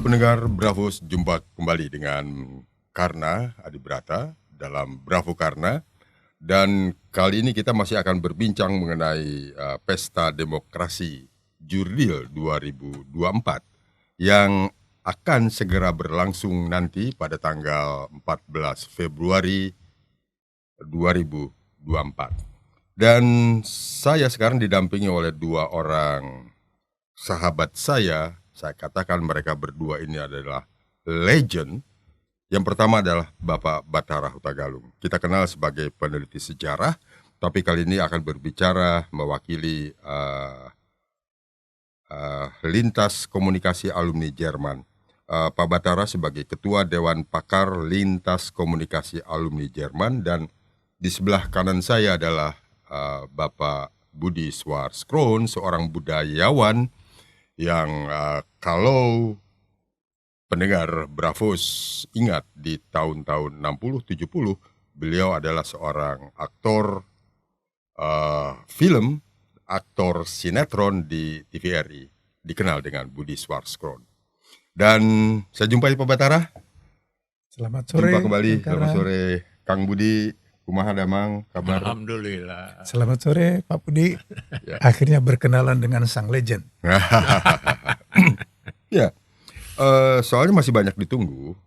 pendengar Bravo, jumpa kembali dengan Karna Adibrata dalam Bravo Karna. Dan kali ini kita masih akan berbincang mengenai Pesta Demokrasi Jurdil 2024 yang akan segera berlangsung nanti pada tanggal 14 Februari 2024. Dan saya sekarang didampingi oleh dua orang sahabat saya katakan mereka berdua ini adalah legend. Yang pertama adalah Bapak Bathara Hutagalung. Kita kenal sebagai peneliti sejarah, tapi kali ini akan berbicara mewakili Lintas Komunikasi Alumni Jerman. Pak Bathara sebagai Ketua Dewan Pakar Lintas Komunikasi Alumni Jerman, dan di sebelah kanan saya adalah Bapak Budi Swarskroon, seorang budayawan yang kalau pendengar Bravos ingat di tahun-tahun 60-70, beliau adalah seorang aktor film, aktor sinetron di TVRI, dikenal dengan Budi Swarskroon. Dan saya jumpai Pak Bathara. Selamat sore. Jumpa kembali, selamat sore Kang Budi. Kumaha damang kabar? Alhamdulillah. Selamat sore Pak Budi. Ya. Akhirnya berkenalan dengan sang legend. Ya, soalnya masih banyak ditunggu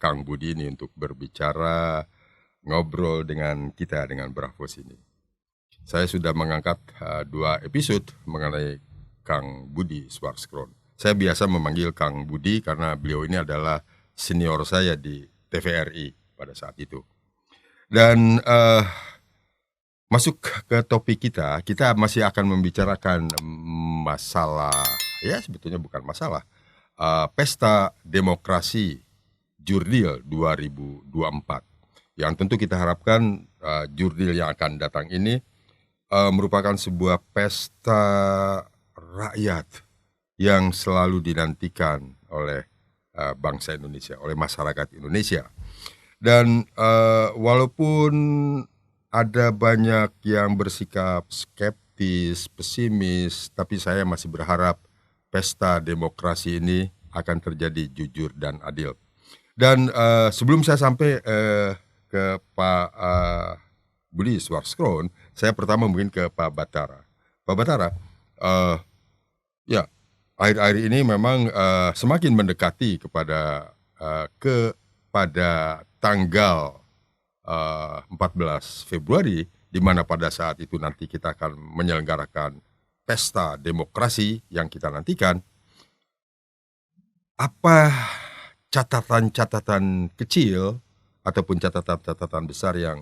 Kang Budi ini untuk berbicara, ngobrol dengan kita, dengan Bravos ini. Saya sudah mengangkat 2 episode mengenai Kang Budi Swarskroon. Saya biasa memanggil Kang Budi karena beliau ini adalah senior saya di TVRI pada saat itu. Dan masuk ke topik kita masih akan membicarakan masalah, ya sebetulnya bukan masalah, Pesta Demokrasi Jurdil 2024. Yang tentu kita harapkan Jurdil yang akan datang ini merupakan sebuah pesta rakyat yang selalu dinantikan oleh bangsa Indonesia, oleh masyarakat Indonesia. Dan walaupun ada banyak yang bersikap skeptis, pesimis, tapi saya masih berharap pesta demokrasi ini akan terjadi jujur dan adil. Dan sebelum saya sampai ke Pak Budi Swarskroon, saya pertama mungkin ke Pak Bathara. Pak Bathara, ya akhir-akhir ini memang semakin mendekati kepada tanggal 14 Februari, di mana pada saat itu nanti kita akan menyelenggarakan pesta demokrasi yang kita nantikan. Apa catatan-catatan kecil ataupun catatan-catatan besar yang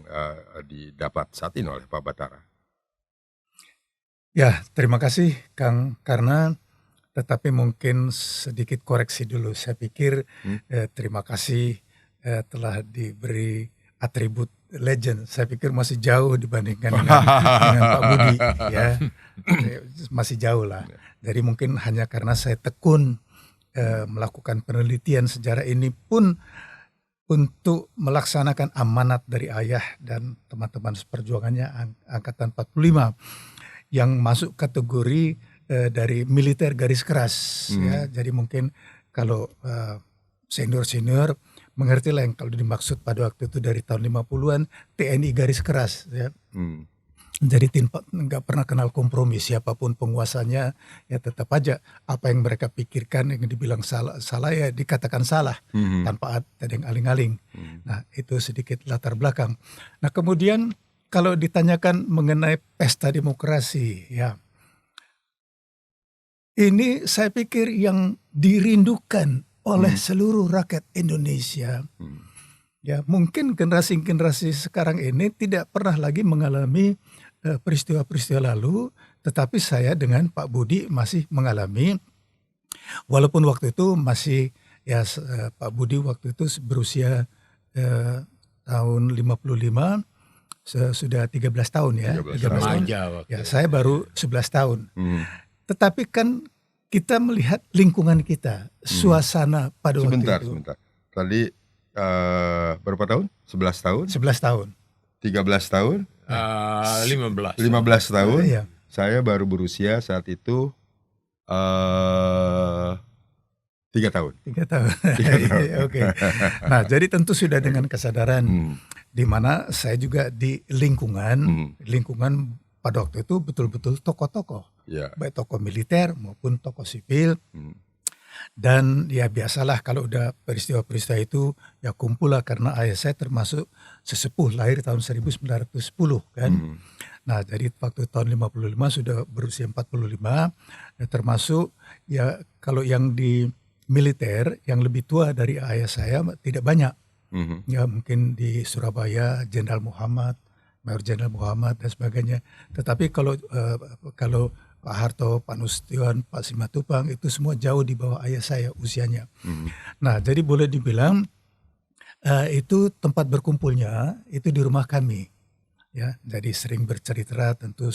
didapat saat ini oleh Pak Bathara? Ya, terima kasih Kang, karena tetapi mungkin sedikit koreksi dulu. Saya pikir terima kasih telah diberi atribut legend. Saya pikir masih jauh dibandingkan dengan Pak Budi, ya. Masih jauh lah. Jadi mungkin hanya karena saya tekun melakukan penelitian sejarah ini pun untuk melaksanakan amanat dari ayah dan teman-teman seperjuangannya angkatan 45 yang masuk kategori dari militer garis keras, ya. Jadi mungkin kalau senior-senior mengerti lah yang kalau dimaksud pada waktu itu dari tahun 50-an TNI garis keras, ya. Jadi nggak pernah kenal kompromi, siapapun penguasanya ya tetap aja apa yang mereka pikirkan yang dibilang salah ya dikatakan salah tanpa ada yang aling-aling. Nah, itu sedikit latar belakang. Nah, kemudian kalau ditanyakan mengenai pesta demokrasi, ya ini saya pikir yang dirindukan oleh seluruh rakyat Indonesia. Ya, mungkin generasi-generasi sekarang ini tidak pernah lagi mengalami peristiwa-peristiwa lalu, tetapi saya dengan Pak Budi masih mengalami, walaupun waktu itu masih, ya Pak Budi waktu itu berusia tahun 55, sudah 13 tahun ya. 13 tahun. Ya, saya baru 11 tahun. Tetapi kan kita melihat lingkungan kita, suasana pada waktu itu. Sebentar. Tadi berapa tahun? 11 tahun? 11 tahun. 13 tahun? 15 tahun. Iya. Saya baru berusia saat itu 13 3 tahun. 3 tahun. 3 tahun. Oke. Nah, jadi tentu sudah dengan kesadaran Hmm. di mana saya juga di lingkungan pada waktu itu betul-betul tokoh-tokoh, Ya. baik tokoh militer maupun tokoh sipil. Hmm. Dan ya biasalah kalau udah peristiwa-peristiwa itu ya kumpul lah, karena ayah saya termasuk sesepuh lahir tahun 1910 kan. Hmm. Nah, jadi waktu tahun 55 sudah berusia 45, ya termasuk ya kalau yang di militer yang lebih tua dari ayah saya tidak banyak. Hmm. Ya mungkin di Surabaya Jenderal Muhammad, Mayor Jenderal Muhammad dan sebagainya. Tetapi kalau Pak Harto, Pak Nasution, Pak Simatupang itu semua jauh di bawah ayah saya usianya. Hmm. Nah, jadi boleh dibilang itu tempat berkumpulnya itu di rumah kami. Ya, jadi sering bercerita tentu.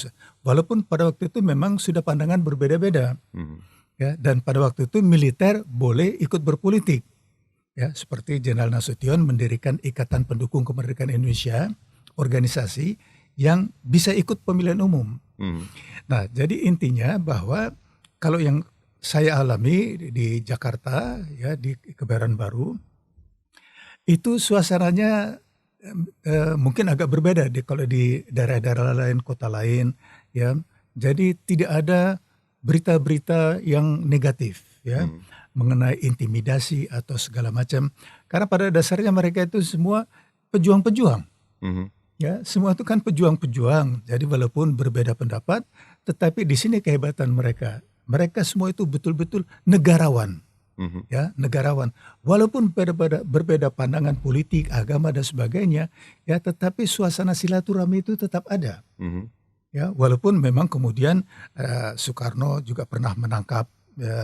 Walaupun pada waktu itu memang sudah pandangan berbeda-beda. Hmm. Ya, dan pada waktu itu militer boleh ikut berpolitik. Ya, seperti Jenderal Nasution mendirikan Ikatan Pendukung Kemerdekaan Indonesia, organisasi yang bisa ikut pemilihan umum. Hmm. Nah, jadi intinya bahwa kalau yang saya alami di Jakarta, ya di Kebayoran Baru, itu suasananya mungkin agak berbeda kalau di daerah-daerah lain, kota lain, ya. Jadi tidak ada berita-berita yang negatif, ya, mengenai intimidasi atau segala macam. Karena pada dasarnya mereka itu semua pejuang-pejuang. Hmm. Ya, semua itu kan pejuang-pejuang. Jadi walaupun berbeda pendapat, tetapi di sini kehebatan mereka. Mereka semua itu betul-betul negarawan. Hmm. Ya, negarawan. Walaupun berbeda pandangan politik, agama dan sebagainya, ya, tetapi suasana silaturahmi itu tetap ada. Hmm. Ya, walaupun memang kemudian Soekarno juga pernah menangkap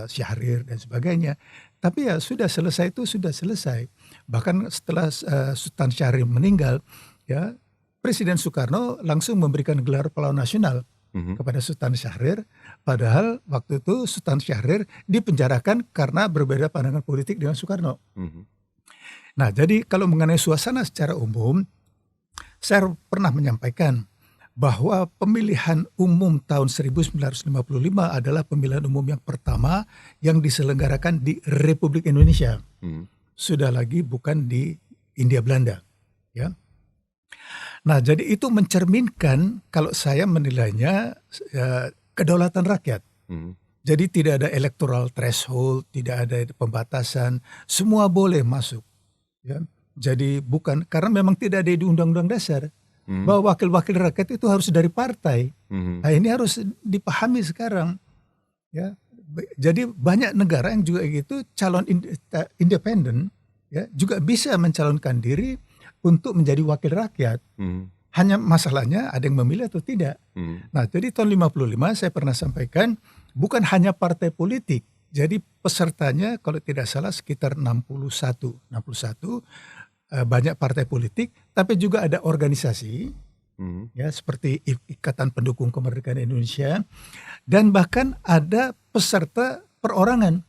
Syahrir dan sebagainya. Tapi ya sudah selesai itu sudah selesai. Bahkan setelah Sultan Syahrir meninggal, ya, Presiden Soekarno langsung memberikan gelar pahlawan nasional kepada Sultan Syahrir, padahal waktu itu Sultan Syahrir dipenjarakan karena berbeda pandangan politik dengan Soekarno. Hmm. Nah, jadi kalau mengenai suasana secara umum, saya pernah menyampaikan bahwa pemilihan umum tahun 1955 adalah pemilihan umum yang pertama yang diselenggarakan di Republik Indonesia. Hmm. Sudah lagi bukan di Hindia Belanda, ya. Nah, jadi itu mencerminkan kalau saya menilainya kedaulatan rakyat. Hmm. Jadi tidak ada electoral threshold, tidak ada pembatasan, semua boleh masuk. Ya. Jadi bukan, karena memang tidak ada di Undang-Undang Dasar bahwa wakil-wakil rakyat itu harus dari partai. Hmm. Nah, ini harus dipahami sekarang. Ya. Jadi banyak negara yang juga gitu calon independen, ya, juga bisa mencalonkan diri untuk menjadi wakil rakyat. Hmm. Hanya masalahnya ada yang memilih atau tidak. Hmm. Nah, jadi tahun 55 saya pernah sampaikan bukan hanya partai politik. Jadi pesertanya kalau tidak salah sekitar 61 banyak partai politik, tapi juga ada organisasi, ya, seperti Ikatan Pendukung Kemerdekaan Indonesia, dan bahkan ada peserta perorangan.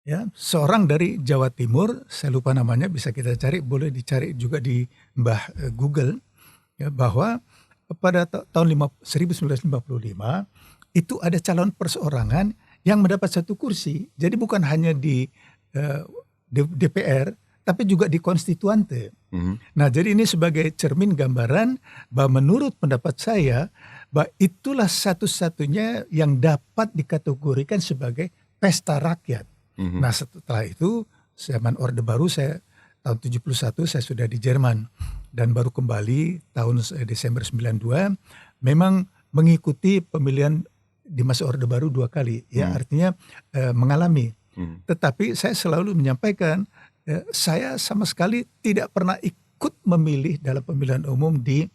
Ya, seorang dari Jawa Timur, saya lupa namanya, bisa kita cari, boleh dicari juga di Google, ya, bahwa pada tahun 1955 itu ada calon perseorangan yang mendapat 1 kursi. Jadi bukan hanya di DPR, tapi juga di konstituante. Nah, jadi ini sebagai cermin gambaran bahwa menurut pendapat saya, bahwa itulah satu-satunya yang dapat dikategorikan sebagai pesta rakyat. Nah, setelah itu zaman Orde Baru, saya tahun 71 saya sudah di Jerman dan baru kembali tahun Desember 92, memang mengikuti pemilihan di masa Orde Baru 2 kali, ya, artinya mengalami. Tetapi saya selalu menyampaikan saya sama sekali tidak pernah ikut memilih dalam pemilihan umum di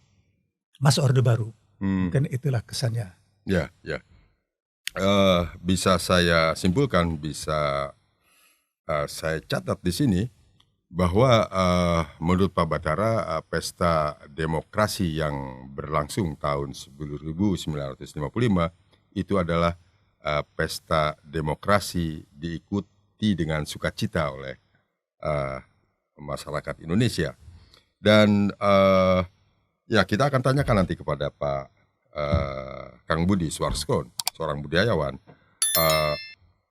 masa Orde Baru. Mungkin itulah kesannya. Ya, ya. Bisa saya simpulkan, bisa saya catat di sini bahwa menurut Pak Batara, pesta demokrasi yang berlangsung tahun 1955 itu adalah pesta demokrasi diikuti dengan sukacita oleh masyarakat Indonesia. Dan ya, kita akan tanyakan nanti kepada Pak Kang Budi Suarskon, seorang budayawan,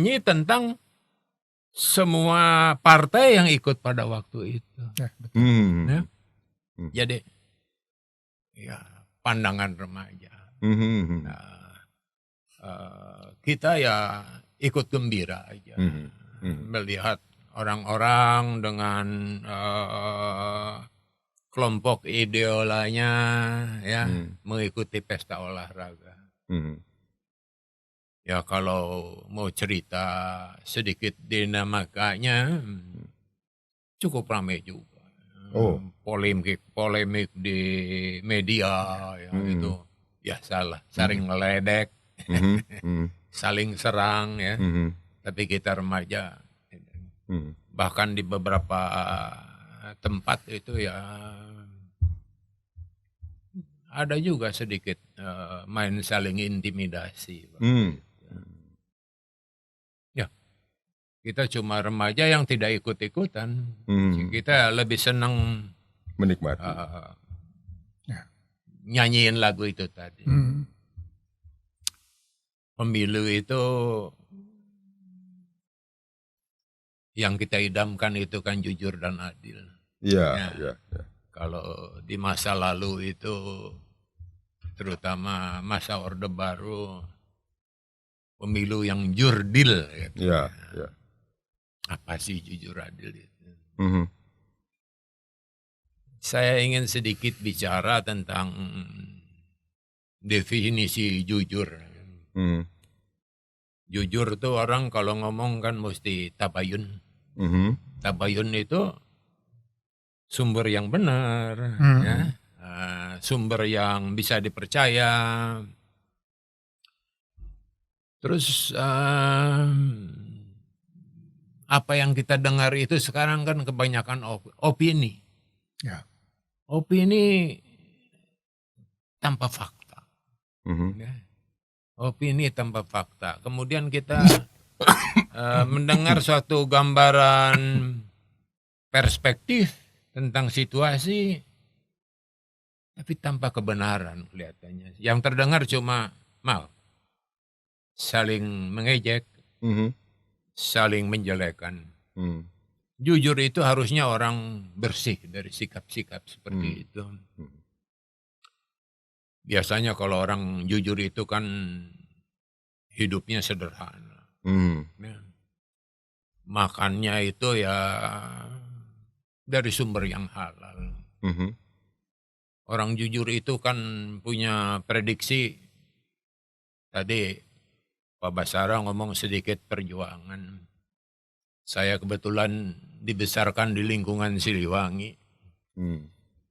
bernyanyi tentang semua partai yang ikut pada waktu itu. Ya, betul. Ya. Jadi ya pandangan remaja. Nah, kita ya ikut gembira aja melihat orang-orang dengan kelompok ideolanya ya mengikuti pesta olahraga. Ya kalau mau cerita sedikit dinamikanya cukup ramai juga. Polemik di media ya itu biasalah, saling ngeledek, saling serang ya. Tapi kita remaja, bahkan di beberapa tempat itu ya ada juga sedikit main saling intimidasi. Ya, kita cuma remaja yang tidak ikut-ikutan. Kita lebih senang Menikmati. Nyanyiin lagu itu tadi. Pemilu itu yang kita idamkan itu kan jujur dan adil. Iya. Kalau di masa lalu itu, terutama masa Orde Baru, pemilu yang jurdil. Gitu. Iya. Apa sih jujur adil itu? Saya ingin sedikit bicara tentang definisi jujur. Jujur tuh orang kalau ngomong kan mesti tabayun. Tabayun itu sumber yang benar, ya. Sumber yang bisa dipercaya. Terus apa yang kita dengar itu sekarang kan kebanyakan opini. Ya. Opini tanpa fakta. Ya. Opini tanpa fakta. Kemudian kita mendengar suatu gambaran perspektif tentang situasi, tapi tanpa kebenaran kelihatannya. Yang terdengar cuma saling mengejek, saling menjelekan. Jujur itu harusnya orang bersih dari sikap-sikap seperti itu. Biasanya kalau orang jujur itu kan hidupnya sederhana. Ya. Makannya itu ya dari sumber yang halal. Orang jujur itu kan punya prediksi. Tadi Pak Basara ngomong sedikit perjuangan. Saya kebetulan dibesarkan di lingkungan Siliwangi.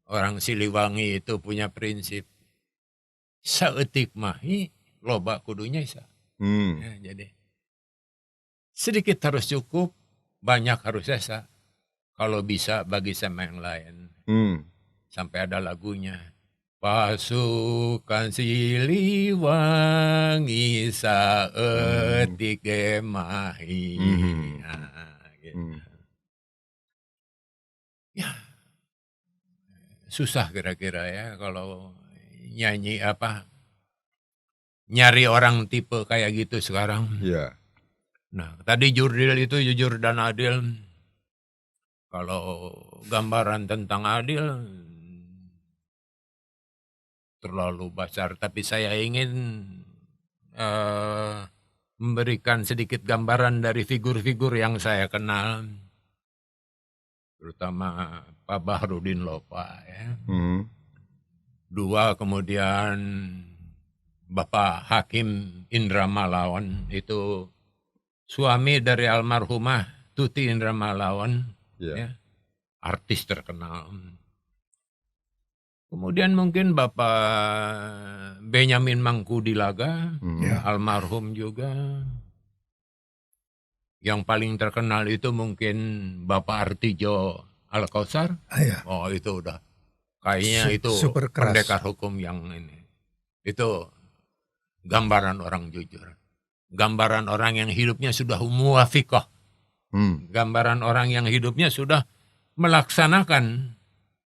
Orang Siliwangi itu punya prinsip saeutik mahi loba kudunya isa. Ya, jadi sedikit harus cukup, banyak harus esa. Kalau bisa bagi sama yang lain. Sampai ada lagunya. Pasukan Siliwangi saeutik gemahi. Nah, gitu. Ya, susah kira-kira ya kalau nyanyi nyari orang tipe kayak gitu sekarang. Iya. Nah, tadi Jurdil itu jujur dan adil. Kalau gambaran tentang adil terlalu besar, tapi saya ingin memberikan sedikit gambaran dari figur-figur yang saya kenal, terutama Pak Baharudin Lopa ya. Dua, kemudian Bapak Hakim Indra Malawan, itu suami dari almarhumah Tuti Indra Malawan, ya, artis terkenal. Kemudian mungkin Bapak Benyamin Mangkudilaga, almarhum juga. Yang paling terkenal itu mungkin Bapak Artijo Alkausar. Oh, itu udah kayaknya itu pendekar hukum yang ini. Itu gambaran orang jujur. Gambaran orang yang hidupnya sudah muwafiqah. Gambaran orang yang hidupnya sudah melaksanakan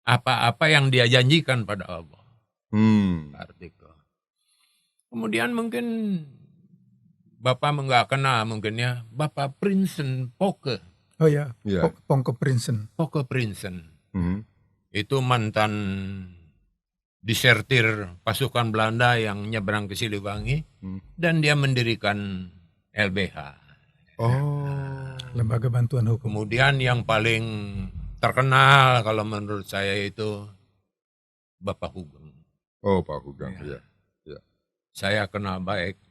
apa-apa yang dia janjikan pada Allah. Artikel. Kemudian mungkin Bapak nggak kenal mungkin ya, Bapak Prinsen Poke. Oh ya, Poke Prinsen. Poke Prinsen. Itu mantan disertir pasukan Belanda yang nyebrang ke Siliwangi, dan dia mendirikan LBH. Lembaga Bantuan Hukum. Kemudian yang paling terkenal kalau menurut saya itu Bapak Hugeng. Oh, Pak Hugeng, ya. Saya kenal baik.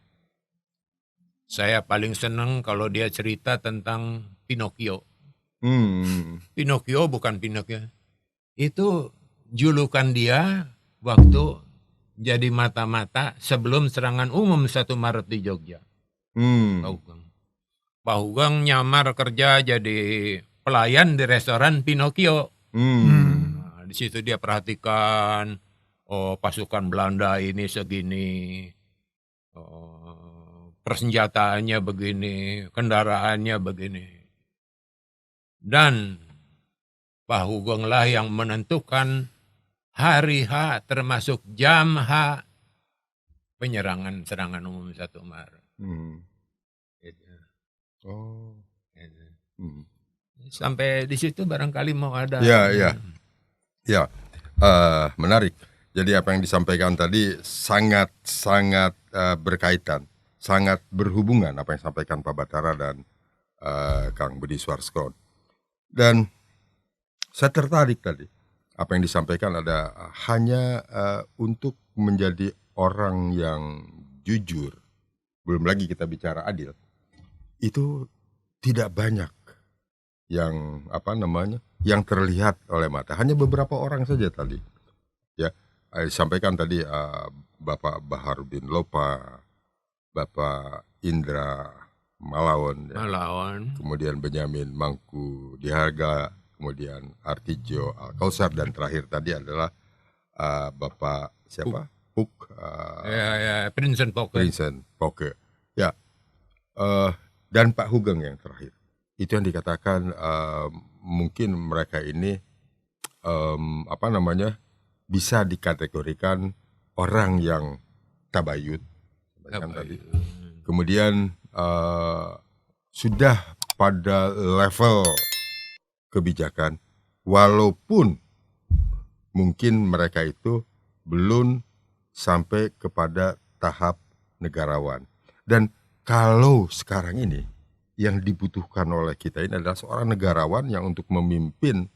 Saya paling senang kalau dia cerita tentang Pinocchio. Pinocchio bukan Pinocchio. Itu julukan dia waktu jadi mata-mata sebelum serangan umum 1 Maret di Jogja. Pak Hugeng nyamar kerja jadi pelayan di restoran Pinocchio. Nah, di situ dia perhatikan, pasukan Belanda ini segini, persenjataannya begini, kendaraannya begini. Dan Pak Hugeng lah yang menentukan hari H termasuk jam H serangan umum 1 Maret. Gitu. Gitu. Sampai di situ barangkali mau ada. Ya, menarik. Jadi apa yang disampaikan tadi sangat berkaitan, sangat berhubungan apa yang disampaikan Pak Batara dan Kang Budi Swarskon. Dan saya tertarik tadi apa yang disampaikan ada hanya untuk menjadi orang yang jujur. Belum lagi kita bicara adil. Itu tidak banyak yang yang terlihat oleh mata, hanya beberapa orang saja tadi ya. Disampaikan tadi Bapak Baharudin Lopa, Bapak Indra Malawan, kemudian Benyamin Mangkudilaga, kemudian Artijo Alkausar, dan terakhir tadi adalah Bapak siapa? Prinsen Poke. Ya. Dan Pak Hugeng yang terakhir. Itu yang dikatakan mungkin mereka ini bisa dikategorikan orang yang tabayun. Tadi. Kemudian sudah pada level kebijakan, walaupun mungkin mereka itu belum sampai kepada tahap negarawan. Dan kalau sekarang ini yang dibutuhkan oleh kita ini adalah seorang negarawan yang untuk memimpin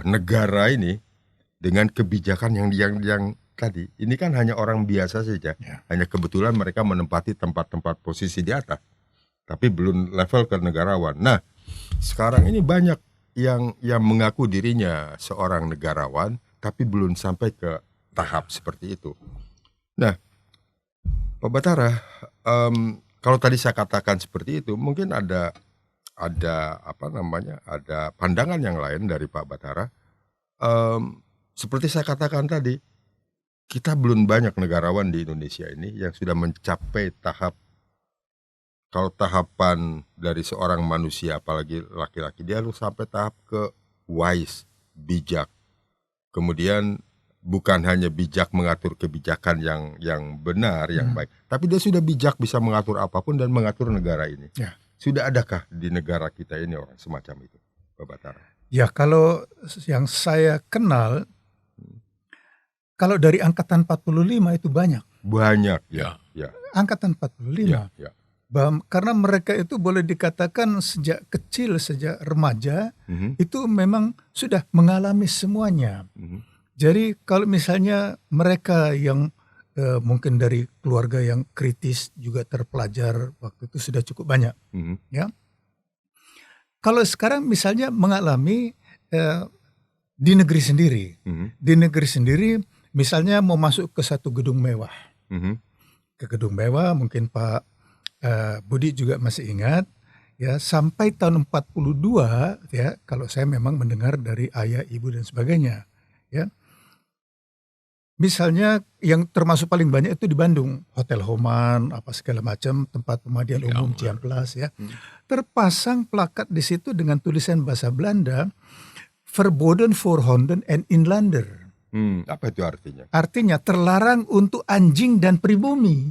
negara ini dengan kebijakan yang tadi. Ini kan hanya orang biasa saja. Hanya kebetulan mereka menempati tempat-tempat posisi di atas, tapi belum level ke negarawan. Nah, sekarang ini banyak yang mengaku dirinya seorang negarawan, tapi belum sampai ke tahap seperti itu. Nah, Pak Batara, kalau tadi saya katakan seperti itu, mungkin ada pandangan yang lain dari Pak Batara. seperti saya katakan tadi, kita belum banyak negarawan di Indonesia ini yang sudah mencapai tahap, kalau tahapan dari seorang manusia apalagi laki-laki, dia harus sampai tahap ke wise, bijak. Kemudian bukan hanya bijak mengatur kebijakan yang benar, yang baik, tapi dia sudah bijak bisa mengatur apapun dan mengatur negara ini. Ya. Sudah adakah di negara kita ini orang semacam itu, Pak Batara? Ya, kalau yang saya kenal, kalau dari angkatan 45 itu banyak. Banyak, ya. Angkatan 45. Ya. Karena mereka itu boleh dikatakan sejak kecil, sejak remaja, itu memang sudah mengalami semuanya. Jadi kalau misalnya mereka yang mungkin dari keluarga yang kritis juga terpelajar waktu itu sudah cukup banyak. Ya. Kalau sekarang misalnya mengalami di negeri sendiri, misalnya mau masuk ke satu gedung mewah, ke gedung mewah, mungkin Pak Budi juga masih ingat, ya, sampai tahun 42, ya, kalau saya memang mendengar dari ayah, ibu dan sebagainya, ya. Misalnya yang termasuk paling banyak itu di Bandung, Hotel Homan, apa segala macam, tempat pemandian umum Ciamplas, ya. Terpasang plakat di situ dengan tulisan bahasa Belanda, Verboden voor honden en inlander. Apa itu artinya? Artinya terlarang untuk anjing dan pribumi.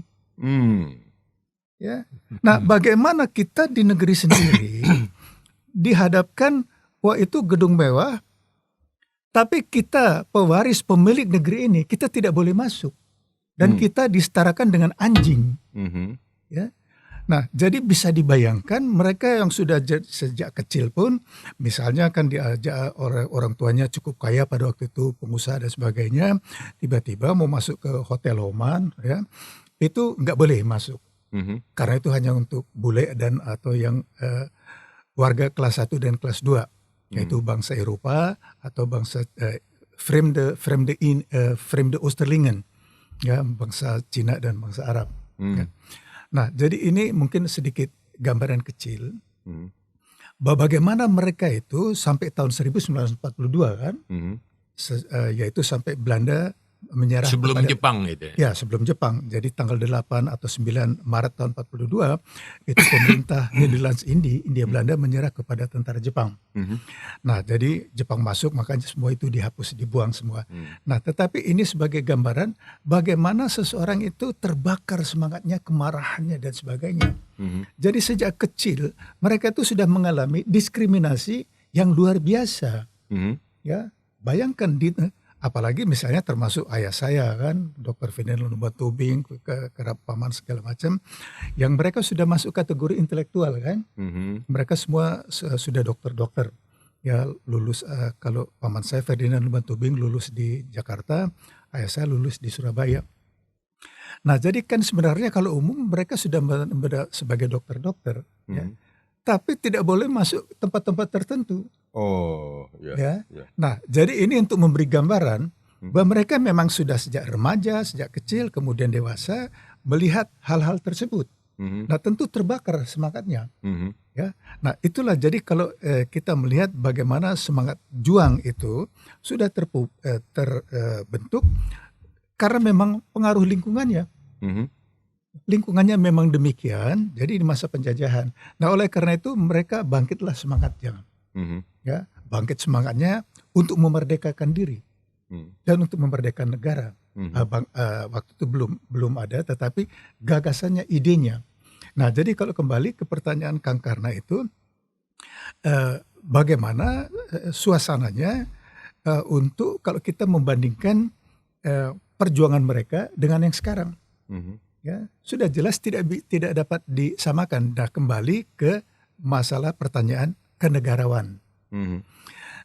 Ya. Nah, bagaimana kita di negeri sendiri dihadapkan, wah itu gedung mewah, tapi kita pewaris pemilik negeri ini, kita tidak boleh masuk. Dan kita disetarakan dengan anjing. Ya. Nah, jadi bisa dibayangkan mereka yang sudah sejak kecil pun, misalnya kan diajak orang tuanya cukup kaya pada waktu itu, pengusaha dan sebagainya, tiba-tiba mau masuk ke Hotel Homan, ya, itu nggak boleh masuk. Karena itu hanya untuk bule dan atau yang warga kelas 1 dan kelas 2, yaitu bangsa Eropa atau bangsa Fremde Oosterlingen, ya, bangsa Cina dan bangsa Arab. Ya. Nah, jadi ini mungkin sedikit gambaran kecil bagaimana mereka itu sampai tahun 1942 kan, yaitu sampai Belanda menyerah sebelum kepada, Jepang itu. Ya, sebelum Jepang. Jadi tanggal 8 atau 9 Maret tahun 42 itu pemerintah Nederlands India Belanda menyerah kepada tentara Jepang. Nah, jadi Jepang masuk, makanya semua itu dihapus, dibuang semua. Nah, tetapi ini sebagai gambaran bagaimana seseorang itu terbakar semangatnya, kemarahannya dan sebagainya. Jadi sejak kecil mereka itu sudah mengalami diskriminasi yang luar biasa. Ya, bayangkan apalagi misalnya termasuk ayah saya kan, Dr. Ferdinand Lumba-Tobing, Paman segala macam, yang mereka sudah masuk kategori intelektual kan, mereka semua sudah dokter-dokter, ya, lulus. Kalau paman saya Ferdinand Lumba-Tobing lulus di Jakarta, ayah saya lulus di Surabaya. Nah, jadi kan sebenarnya kalau umum mereka sudah sebagai dokter-dokter, ya, tapi tidak boleh masuk tempat-tempat tertentu. Ya. Nah, jadi ini untuk memberi gambaran bahwa mereka memang sudah sejak remaja, sejak kecil, kemudian dewasa melihat hal-hal tersebut. Nah, tentu terbakar semangatnya. Ya. Nah, itulah jadi kalau kita melihat bagaimana semangat juang itu sudah terbentuk karena memang pengaruh lingkungannya. Lingkungannya memang demikian, jadi di masa penjajahan. Nah, oleh karena itu mereka bangkitlah semangatnya. Ya, bangkit semangatnya untuk memerdekakan diri dan untuk memerdekakan negara. Waktu itu belum ada, tetapi gagasannya, idenya. Nah, jadi kalau kembali ke pertanyaan Kang Karna itu, bagaimana suasananya untuk kalau kita membandingkan perjuangan mereka dengan yang sekarang, ya, sudah jelas tidak dapat disamakan. Nah, kembali ke masalah pertanyaan kenegarawan.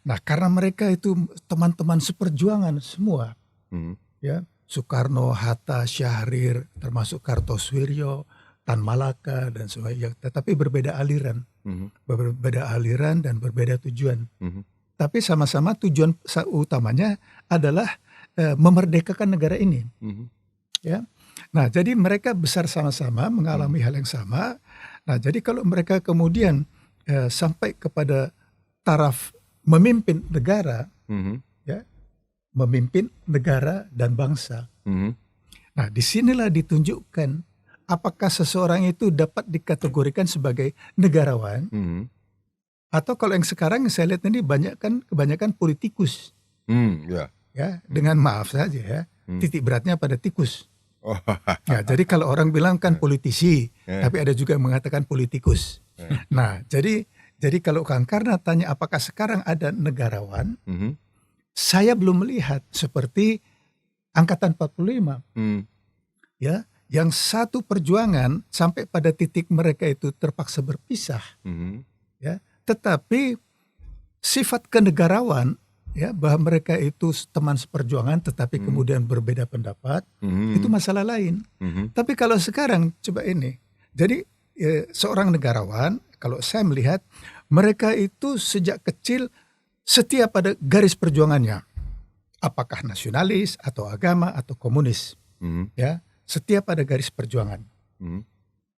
Nah, karena mereka itu teman-teman seperjuangan semua, ya, Soekarno, Hatta, Syahrir, termasuk Kartosuwiryo, Tan Malaka dan sebagainya, tetapi berbeda aliran, dan berbeda tujuan. Tapi sama-sama tujuan utamanya adalah memerdekakan negara ini. Ya. Nah, jadi mereka besar sama-sama, mengalami hal yang sama. Nah, jadi kalau mereka kemudian sampai kepada taraf memimpin negara, ya, memimpin negara dan bangsa. Nah, disinilah ditunjukkan apakah seseorang itu dapat dikategorikan sebagai negarawan, atau kalau yang sekarang saya lihat ini kebanyakan politikus. Ya, dengan maaf saja ya, titik beratnya pada tikus. Ya, jadi kalau orang bilang kan politisi, tapi ada juga yang mengatakan politikus. Nah, jadi kalau Kang Karna tanya apakah sekarang ada negarawan, saya belum melihat seperti angkatan 45. Ya, yang satu perjuangan sampai pada titik mereka itu terpaksa berpisah. Ya, tetapi sifat kenegarawan, ya, bahwa mereka itu teman seperjuangan tetapi kemudian berbeda pendapat, itu masalah lain. Tapi kalau sekarang coba ini, jadi seorang negarawan, kalau saya melihat mereka itu sejak kecil setia pada garis perjuangannya, apakah nasionalis atau agama atau komunis, ya, setia pada garis perjuangan,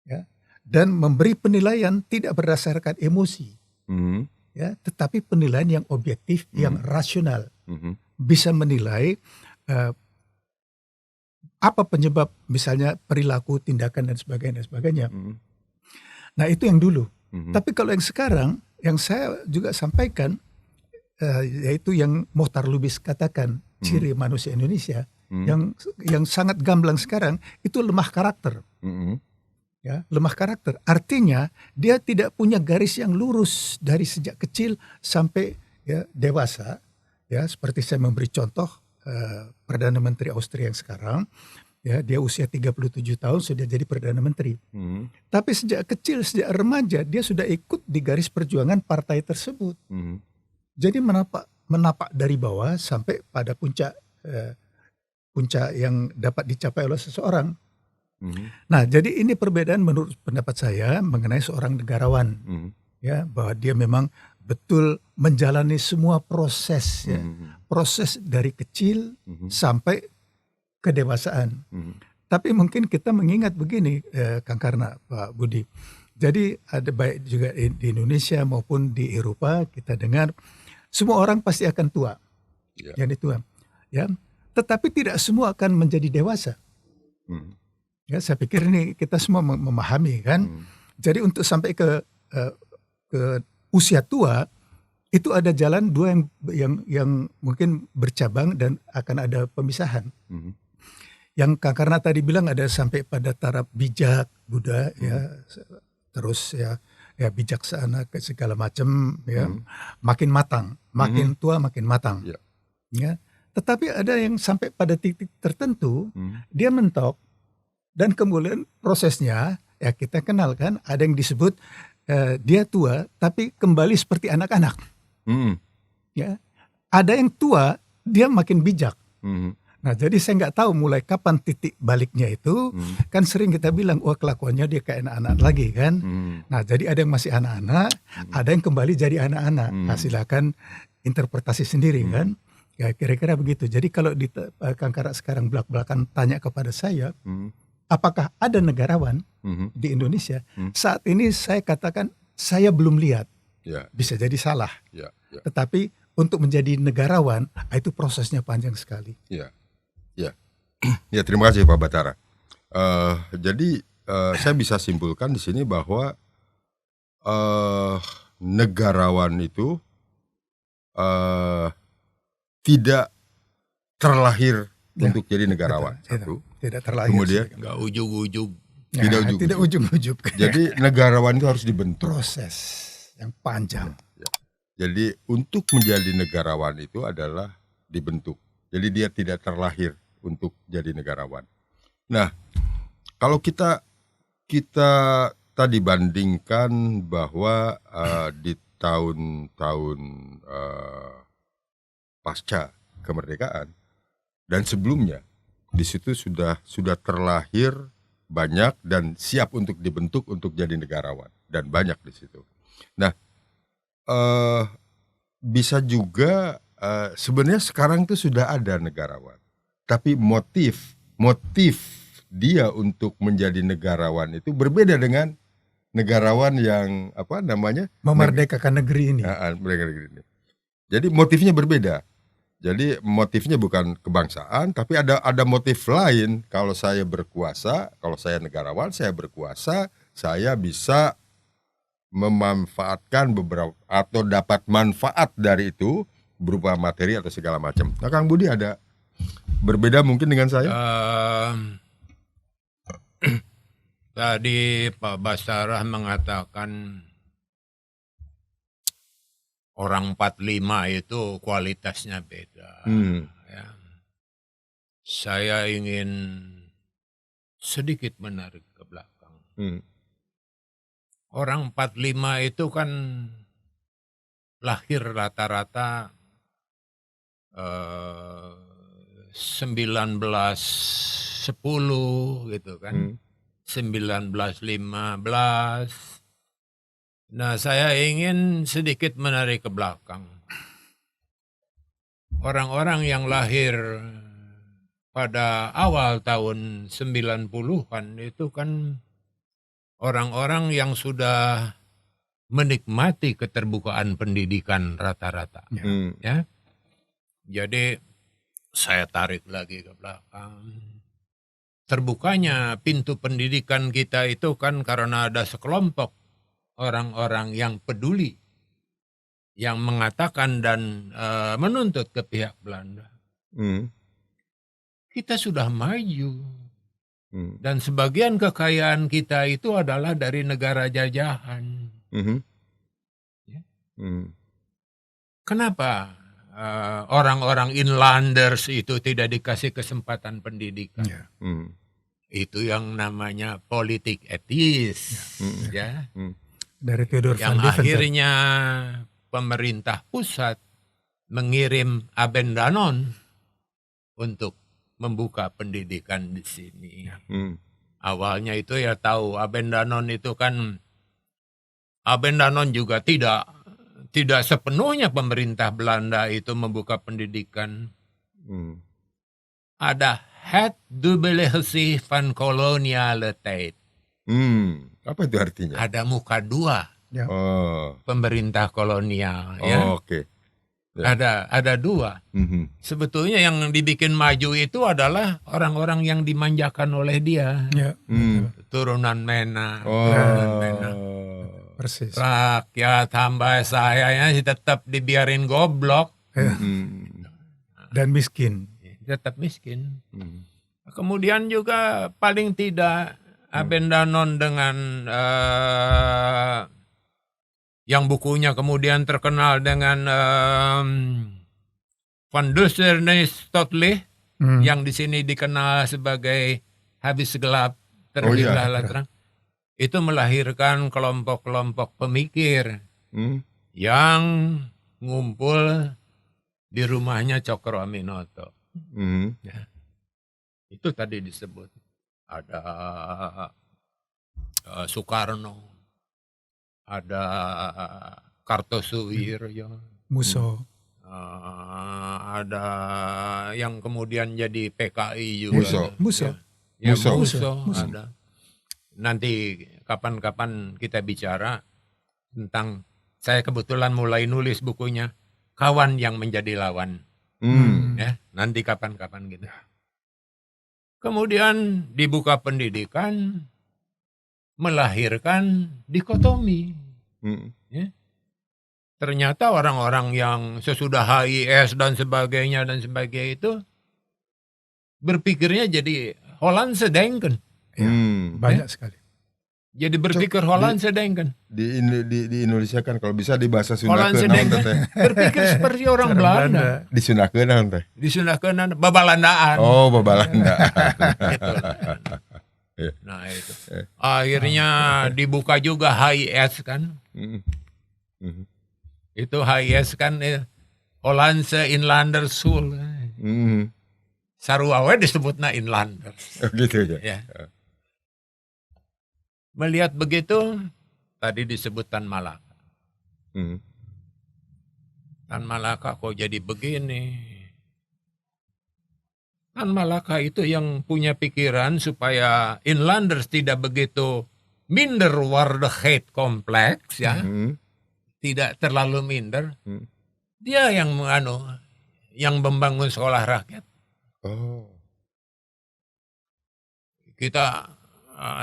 ya, dan memberi penilaian tidak berdasarkan emosi. Ya, tetapi penilaian yang objektif, yang rasional, bisa menilai apa penyebab misalnya perilaku, tindakan dan sebagainya. Nah, itu yang dulu. Tapi kalau yang sekarang, yang saya juga sampaikan, yaitu yang Mohtar Lubis katakan ciri manusia Indonesia, yang sangat gamblang sekarang itu lemah karakter. Ya, lemah karakter. Artinya dia tidak punya garis yang lurus dari sejak kecil sampai ya dewasa. Ya, seperti saya memberi contoh Perdana Menteri Austria yang sekarang, ya, dia usia 37 tahun sudah jadi Perdana Menteri. Tapi sejak kecil, sejak remaja dia sudah ikut di garis perjuangan partai tersebut. Jadi menapak dari bawah sampai pada puncak yang dapat dicapai oleh seseorang. Nah, jadi ini perbedaan menurut pendapat saya mengenai seorang negarawan, ya, bahwa dia memang betul menjalani semua proses, ya, proses dari kecil sampai kedewasaan. Tapi mungkin kita mengingat begini, Kang Karna, Pak Budi. Jadi ada baik juga di Indonesia maupun di Eropa kita dengar semua orang pasti akan tua, jadi tua, ya. Tetapi tidak semua akan menjadi dewasa. Ya, saya pikir ini kita semua memahami kan. Jadi untuk sampai ke usia tua itu ada jalan dua yang mungkin bercabang dan akan ada pemisahan. Yang Kang Karna tadi bilang ada sampai pada taraf bijak Buddha, ya, terus ya bijaksana ke segala macam, ya, makin matang, makin tua makin matang. Ya. Tetapi ada yang sampai pada titik tertentu dia mentok. Dan kemudian prosesnya, ya kita kenal kan, ada yang disebut dia tua tapi kembali seperti anak-anak. Ya, ada yang tua dia makin bijak. Nah, jadi saya nggak tahu mulai kapan titik baliknya itu. Kan sering kita bilang, wah kelakuannya dia kayak anak-anak lagi kan. Nah, jadi ada yang masih anak-anak, ada yang kembali jadi anak-anak. Nah, silakan interpretasi sendiri kan. Ya kira-kira begitu. Jadi kalau Kang Karna sekarang belak-belakan tanya kepada saya, apakah ada negarawan di Indonesia? Saat ini saya katakan saya belum lihat. Bisa jadi salah. Tetapi untuk menjadi negarawan itu prosesnya panjang sekali. Ya, terima kasih Pak Batara. Jadi saya bisa simpulkan di sini bahwa negarawan itu tidak terlahir untuk jadi negarawan. Tidak terlahir. Kemudian nggak ujug-ujug. Tidak ujug-ujug. Jadi negarawan itu harus dibentuk. Proses yang panjang. Jadi untuk menjadi negarawan itu adalah dibentuk. Jadi dia tidak terlahir untuk jadi negarawan. Nah, kalau kita tadi bandingkan bahwa di tahun-tahun pasca kemerdekaan dan sebelumnya, di situ sudah terlahir banyak dan siap untuk dibentuk untuk jadi negarawan dan banyak di situ. Nah, bisa juga sebenarnya sekarang itu sudah ada negarawan, tapi motif dia untuk menjadi negarawan itu berbeda dengan negarawan yang memerdekakan negeri ini. Jadi motifnya berbeda. Jadi motifnya bukan kebangsaan, tapi ada motif lain. Kalau saya berkuasa, kalau saya negarawan, saya berkuasa, saya bisa memanfaatkan beberapa atau dapat manfaat dari itu berupa materi atau segala macam. Nah, Kang Budi ada berbeda mungkin dengan saya? Tadi Pak Basarah mengatakan orang 45 itu kualitasnya beda. Ya. Saya ingin sedikit menarik ke belakang. Orang 45 itu kan lahir rata-rata 1910 gitu kan. 1915. Nah, saya ingin sedikit menarik ke belakang. Orang-orang yang lahir pada awal tahun 90-an itu kan orang-orang yang sudah menikmati keterbukaan pendidikan rata-rata. Ya. Jadi saya tarik lagi ke belakang. Terbukanya pintu pendidikan kita itu kan karena ada sekelompok orang-orang yang peduli, yang mengatakan dan menuntut ke pihak Belanda. Kita sudah maju. Dan sebagian kekayaan kita itu adalah dari negara jajahan. Ya. Kenapa orang-orang inlanders itu tidak dikasih kesempatan pendidikan? Itu yang namanya politik etis. Ya. Dari Theodor Yang van Deventer. akhirnya pemerintah pusat mengirim Abendanon untuk membuka pendidikan di sini. Awalnya itu ya tahu Abendanon itu kan, Abendanon juga tidak sepenuhnya pemerintah Belanda itu membuka pendidikan. Ada Het Dubbele van Koloniale Tijd. Apa itu artinya? Ada muka dua. Ya. Pemerintah kolonial. Ya. Oke. Ada dua. Sebetulnya yang dibikin maju itu adalah orang-orang yang dimanjakan oleh dia. Ya. Turunan Mena. Persis. Rakyat hamba saya ya tetap dibiarin goblok. Dan miskin. Tetap miskin. Kemudian juga paling tidak Abendanon dengan yang bukunya kemudian terkenal dengan Van Dusernes Totley, yang di sini dikenal sebagai habis gelap terbitlah terang. Itu melahirkan kelompok-kelompok pemikir yang ngumpul di rumahnya Cokro Aminoto. Ya. Itu tadi disebut ada Soekarno, ada Kartosuwiryo, Muso, ada yang kemudian jadi PKI juga. Muso. Ada. Nanti kapan-kapan kita bicara tentang, saya kebetulan mulai nulis bukunya Kawan yang Menjadi Lawan. Ya, nanti kapan-kapan gitu. Kemudian dibuka pendidikan, melahirkan dikotomi. Ya. Ternyata orang-orang yang sesudah HIS dan sebagainya itu berpikirnya jadi Hollandse denken. Banyak sekali. Jadi berpikir Hollandse denken. Di Indonesia kan kalau bisa di bahasa Sunda Hollandse denken. Berpikir seperti orang Belanda. Di Sunda keunaan teh. Di Sunda keunaan babalandaan. Oh, babalandaan. Gitu. Nah itu. Akhirnya dibuka juga HIS kan. Itu HIS kan Hollandse Inlanders School. Sarua we disebutna Inlanders. Gitu Ya. ya. Melihat begitu, tadi disebut Tan Malaka. Tan Malaka kok jadi begini? Tan Malaka itu yang punya pikiran supaya inlanders tidak begitu minderwaardigheid kompleks ya. Tidak terlalu minder. Dia yang yang membangun sekolah rakyat. Oh.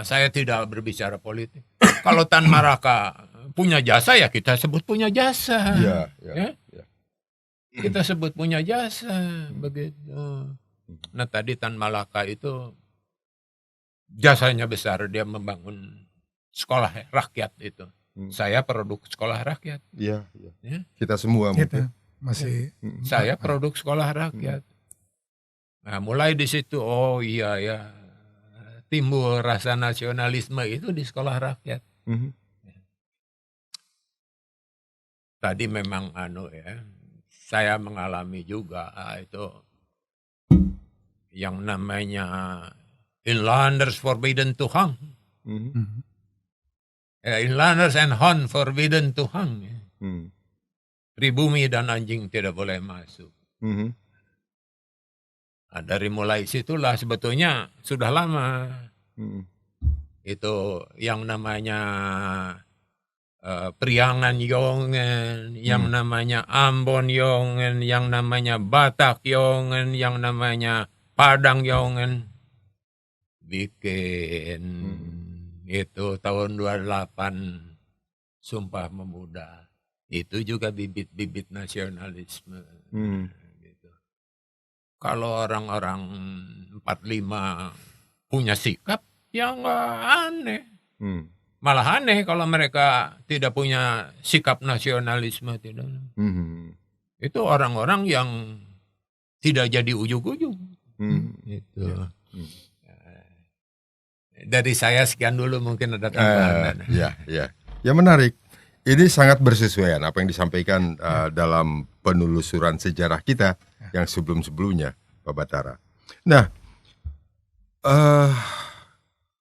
Saya tidak berbicara politik. Kalau Tan Malaka punya jasa, ya kita sebut punya jasa. Iya, Ya? Kita sebut punya jasa, begitu. Nah, tadi Tan Malaka itu jasanya besar, dia membangun sekolah rakyat itu. Saya produk sekolah rakyat. Iya. Ya? Kita semua Kita mungkin. masih Saya produk sekolah rakyat. Nah, mulai di situ, oh iya ya, timbul rasa nasionalisme itu di sekolah rakyat. Tadi memang saya mengalami juga itu yang namanya inlanders forbidden to hang. Inlanders and hon forbidden to hang. Pribumi dan anjing tidak boleh masuk. Nah, dari mulai situlah sebetulnya sudah lama itu yang namanya Priangan Yongen, yang namanya Ambon Yongen, yang namanya Batak Yongen, yang namanya Padang Yongen bikin itu tahun 28 Sumpah Pemuda. Itu juga bibit-bibit nasionalisme. Gitu. Kalau orang-orang 45 punya sikap, ya nggak aneh. Malah aneh kalau mereka tidak punya sikap nasionalisme. Tidak. Itu orang-orang yang tidak jadi ujug-ujug. Gitu. Dari saya sekian dulu, mungkin ada tambahan. Ya menarik. Ini sangat bersesuaian apa yang disampaikan dalam penelusuran sejarah kita yang sebelum-sebelumnya, Pak Batara. Nah,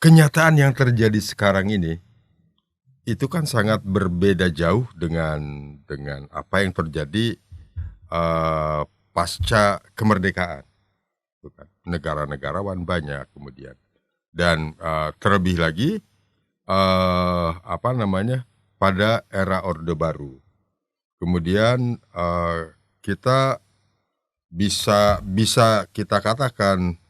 kenyataan yang terjadi sekarang ini itu kan sangat berbeda jauh dengan apa yang terjadi pasca kemerdekaan. Negara-negarawan banyak kemudian, dan terlebih lagi pada era Orde Baru. Kemudian kita bisa kita katakan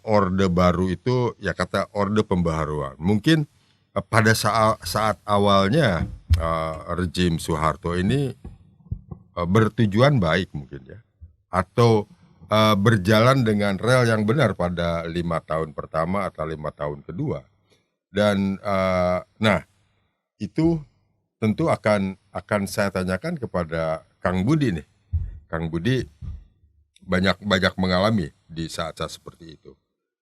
Orde Baru itu ya kata Orde Pembaharuan. Mungkin pada saat awalnya rejim Soeharto ini bertujuan baik mungkin ya, atau berjalan dengan rel yang benar pada 5 tahun pertama atau 5 tahun kedua. Dan nah itu tentu akan saya tanyakan kepada Kang Budi nih. Kang Budi banyak mengalami di saat-saat seperti itu.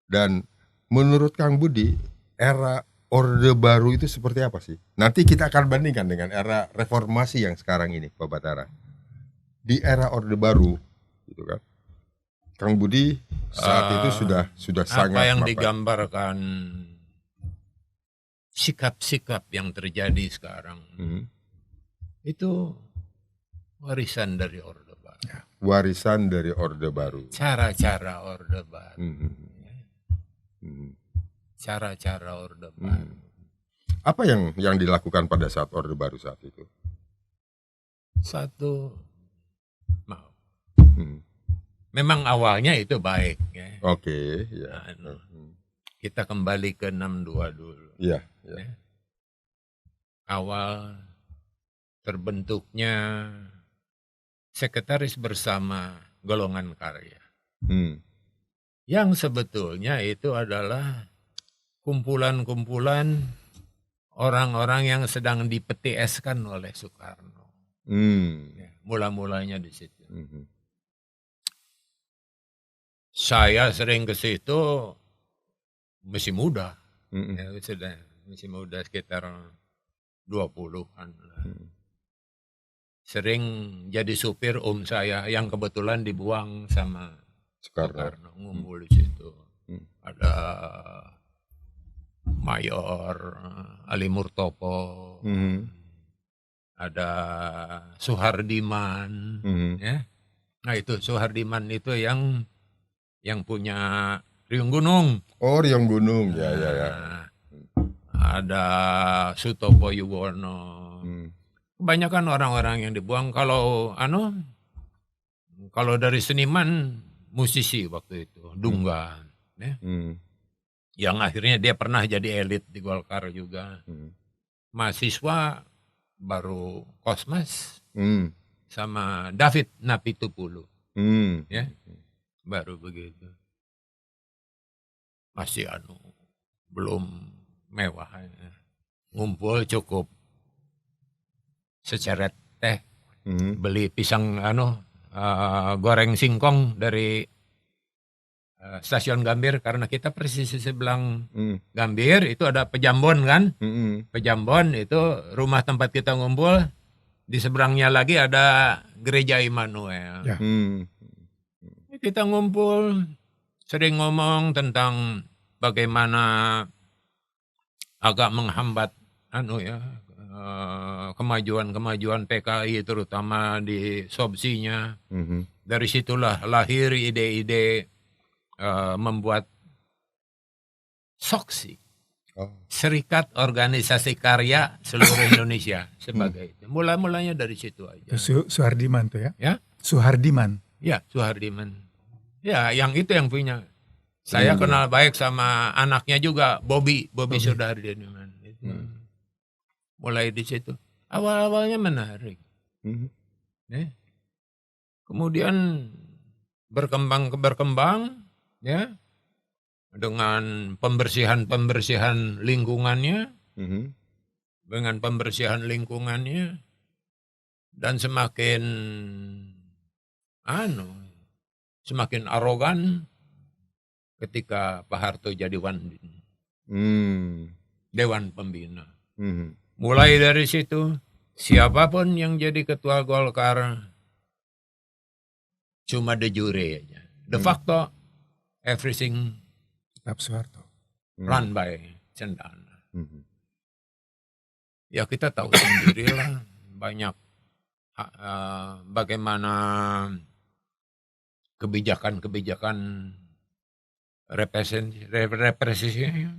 Dan menurut Kang Budi, era Orde Baru itu seperti apa sih? Nanti kita akan bandingkan dengan era reformasi yang sekarang ini, Pak Batara. Di era Orde Baru, gitu kan? Kang Budi saat itu sudah sangat apa yang digambarkan, sikap-sikap yang terjadi sekarang itu warisan dari Orde Baru. Warisan dari Orde Baru. Cara-cara Orde Baru. Cara-cara Orde Baru. Apa yang dilakukan pada saat Orde Baru saat itu? Memang awalnya itu baik ya. Oke, ya. Kita kembali ke 62 dulu. Iya. Awal terbentuknya Sekretaris Bersama Golongan Karya. Yang sebetulnya itu adalah kumpulan-kumpulan orang-orang yang sedang di-PTS-kan oleh Soekarno. Ya, mula-mulanya di situ. Saya sering ke situ masih muda. Masih muda sekitar 20-an. Sering jadi supir saya yang kebetulan dibuang sama Soekarno, ngumpul di situ. Ada Mayor Ali Murtopo, ada Suhardiman, ya. Nah itu Suhardiman itu yang punya Riung Gunung. Oh, Riung Gunung, ya. Ada Sutopo Yuwono. Kebanyakan orang-orang yang dibuang. Kalau kalau dari seniman, musisi waktu itu, Dungga, ya. Yang akhirnya dia pernah jadi elit di Golkar juga. Mahasiswa baru Kosmas sama David Napitupulu, ya, baru begitu. Masih belum mewah, ya. Ngumpul cukup seceret teh, beli pisang goreng singkong dari stasiun Gambir, karena kita persis di sebelah Gambir itu ada Pejambon kan. Pejambon itu rumah tempat kita ngumpul, di seberangnya lagi ada gereja Immanuel. Ya. Kita ngumpul, sering ngomong tentang bagaimana agak menghambat kemajuan PKI, terutama di Sobsinya. Dari situlah lahir ide-ide membuat SOKSI, Serikat Organisasi Karya Seluruh Indonesia, sebagai itu. Mulanya dari situ aja. Suhardiman tuh ya? Ya? Suhardiman. Ya, Suhardiman. Ya, yang itu yang punya. Saya kenal baik sama anaknya juga, Bobby Suhardiman. Mulai di situ. Awal-awalnya menarik. Kemudian berkembang, ya, dengan pembersihan lingkungannya, dan semakin arogan ketika Pak Harto jadi Dewan Pembina. Mulai dari situ, siapapun yang jadi ketua Golkar cuma de jure aja. De facto, everything Tetap Soeharto. run by Cendana. Ya kita tahu sendirilah banyak bagaimana kebijakan represisinya.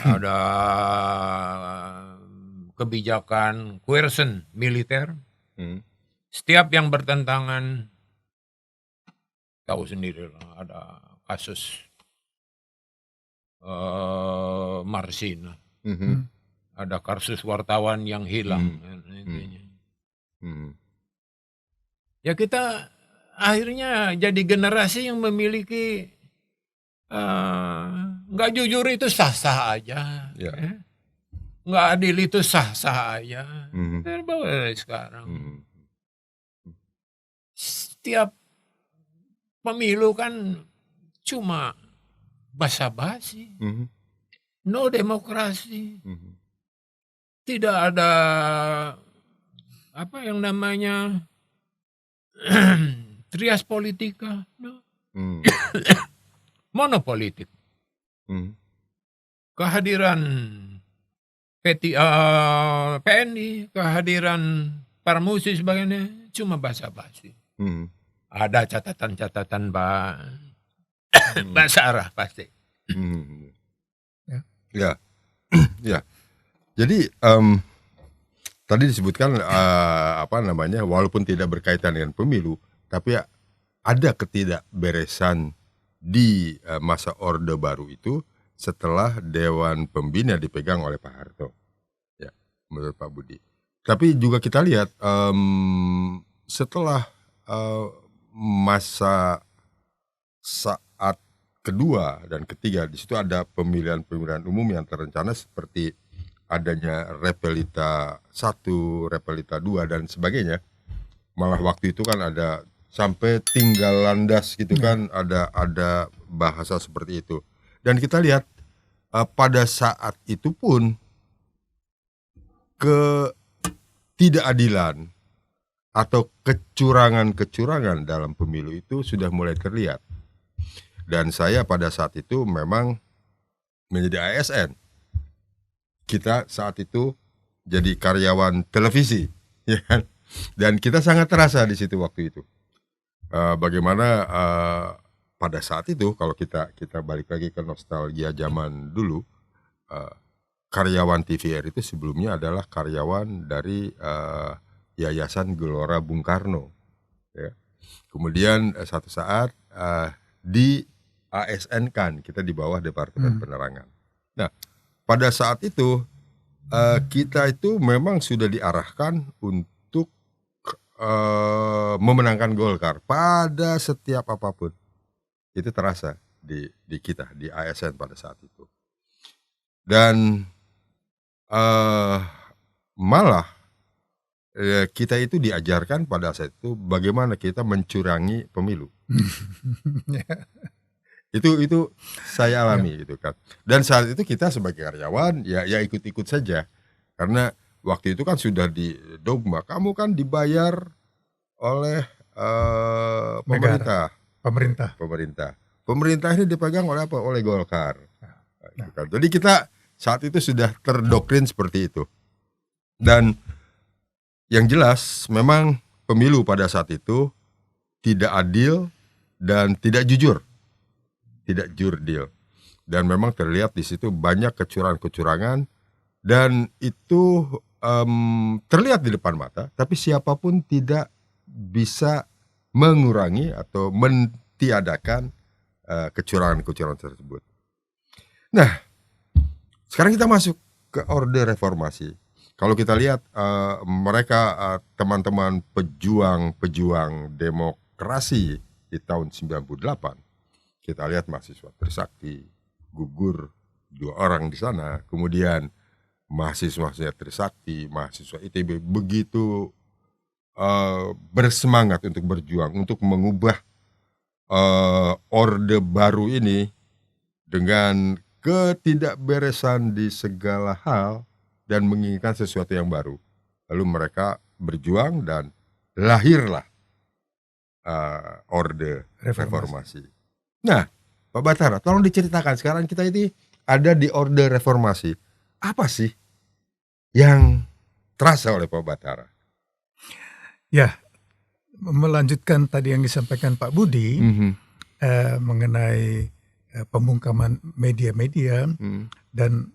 Ada kebijakan coercion militer. Setiap yang bertentangan, tahu sendirilah, ada kasus Marsina. Ada kasus wartawan yang hilang. Ya kita akhirnya jadi generasi yang memiliki nggak jujur itu sah-sah aja. Ya. Nggak adil itu sah-sah aja. Terbawa sekarang. Setiap pemilu kan cuma basa-basi. No demokrasi. Tidak ada apa yang namanya trias politika. No. Monopolitik. Kehadiran PNI, kehadiran Parmusi sebagainya cuma basa-basi. Ada catatan-catatan bahasa arah pasti. Ya. Ya. Jadi tadi disebutkan walaupun tidak berkaitan dengan pemilu, tapi ada ketidakberesan di masa Orde Baru itu setelah Dewan Pembina dipegang oleh Pak Harto, ya, menurut Pak Budi. Tapi juga kita lihat setelah masa saat kedua dan ketiga, di situ ada pemilihan umum yang terencana seperti adanya Repelita 1, Repelita 2 dan sebagainya. Malah waktu itu kan ada sampai tinggal landas gitu kan, ada bahasa seperti itu. Dan kita lihat pada saat itu pun ketidakadilan atau kecurangan dalam pemilu itu sudah mulai terlihat. Dan saya pada saat itu memang menjadi ASN. Kita saat itu jadi karyawan televisi, ya kan? Dan kita sangat terasa di situ waktu itu. Bagaimana pada saat itu kalau kita balik lagi ke nostalgia zaman dulu, karyawan TVR itu sebelumnya adalah karyawan dari Yayasan Gelora Bung Karno, ya. Kemudian satu saat di ASN kan kita di bawah Departemen Penerangan. Nah, pada saat itu kita itu memang sudah diarahkan untuk memenangkan Golkar pada setiap apapun. Itu terasa di kita di ASN pada saat itu. Dan malah kita itu diajarkan pada saat itu bagaimana kita mencurangi pemilu. Itu saya alami gitu kan. Dan saat itu kita sebagai karyawan ya ikut-ikut saja. Karena waktu itu kan sudah di dogma, kamu kan dibayar oleh pemerintah. Pemerintah ini dipegang oleh apa? Oleh Golkar. Gitu kan. Jadi kita saat itu sudah terdoktrin seperti itu. Dan yang jelas memang pemilu pada saat itu tidak adil dan tidak jujur. Tidak jurdil, dan memang terlihat di situ banyak kecurangan-kecurangan, dan itu terlihat di depan mata, tapi siapapun tidak bisa mengurangi atau mentiadakan kecurangan-kecurangan tersebut. Nah, sekarang kita masuk ke Orde Reformasi. Kalau kita lihat mereka teman-teman pejuang demokrasi di tahun 98. Kita lihat mahasiswa Trisakti, gugur 2 orang di sana. Kemudian mahasiswa Trisakti, mahasiswa ITB begitu bersemangat untuk berjuang, untuk mengubah orde baru ini dengan ketidakberesan di segala hal dan menginginkan sesuatu yang baru. Lalu mereka berjuang dan lahirlah Orde Reformasi. Nah, Pak Batara, tolong diceritakan sekarang kita ini ada di Orde Reformasi. Apa sih yang terasa oleh Pak Batara? Ya, melanjutkan tadi yang disampaikan Pak Budi mengenai pembungkaman media-media dan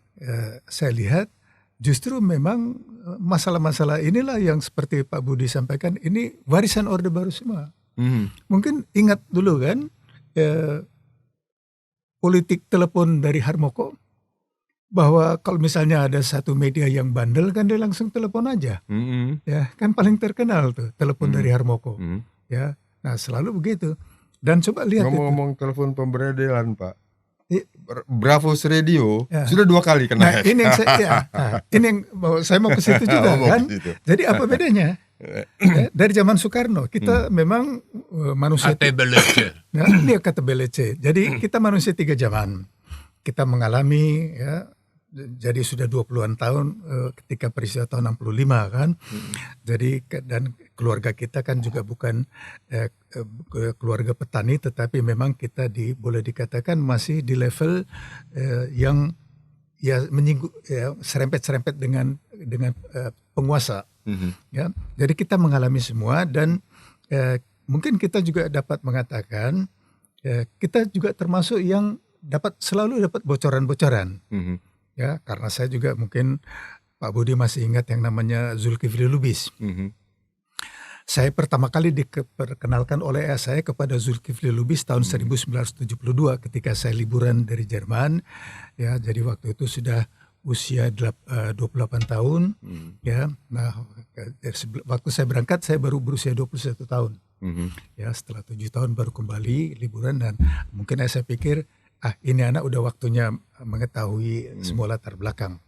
saya lihat justru memang masalah-masalah inilah yang seperti Pak Budi sampaikan, ini warisan Orde Baru semua. Mungkin ingat dulu kan, politik telepon dari Harmoko, bahwa kalau misalnya ada satu media yang bandel kan dia langsung telepon aja, ya kan paling terkenal tuh telepon dari Harmoko, ya. Nah selalu begitu. Dan coba lihat ngomong-ngomong telepon pemberedelan Pak, Bravos Radio sudah 2 kali kena hack. Ini yang saya mau ke situ juga kan. Jadi apa bedanya? Dari zaman Soekarno kita memang manusia dia kata BLC. Jadi kita manusia 3 zaman. Kita mengalami ya, jadi sudah 20-an tahun ketika peristiwa tahun 65 kan. Jadi dan keluarga kita kan juga bukan keluarga petani, tetapi memang kita boleh dikatakan masih di level yang ya menyinggung ya, serempet-serempet dengan penguasa. Ya, jadi kita mengalami semua dan mungkin kita juga dapat mengatakan kita juga termasuk yang selalu dapat bocoran-bocoran. Ya, karena saya juga mungkin Pak Budi masih ingat yang namanya Zulkifli Lubis. Saya pertama kali diperkenalkan oleh ayah saya kepada Zulkifli Lubis tahun 1972 ketika saya liburan dari Jerman. Ya, jadi waktu itu sudah usia 28 tahun. Ya, nah waktu saya berangkat saya baru berusia 21 tahun. Ya, setelah 7 tahun baru kembali liburan dan mungkin saya pikir ini anak udah waktunya mengetahui semua latar belakang.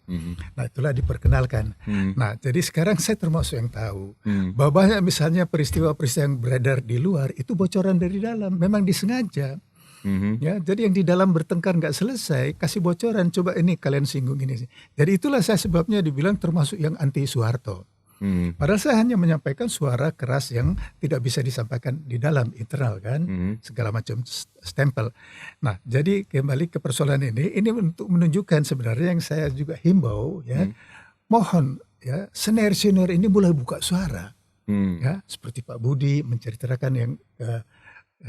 Nah itulah diperkenalkan. Nah jadi sekarang saya termasuk yang tahu bahwa banyak misalnya peristiwa-peristiwa yang beredar di luar itu bocoran dari dalam, memang disengaja. Ya, jadi yang di dalam bertengkar nggak selesai, kasih bocoran, coba ini kalian singgung ini. Jadi itulah saya sebabnya dibilang termasuk yang anti Soeharto. Padahal saya hanya menyampaikan suara keras yang tidak bisa disampaikan di dalam internal kan, segala macam stempel. Nah, jadi kembali ke persoalan ini untuk menunjukkan sebenarnya yang saya juga himbau ya, mohon ya senior-senior ini mulai buka suara, ya seperti Pak Budi menceritakan yang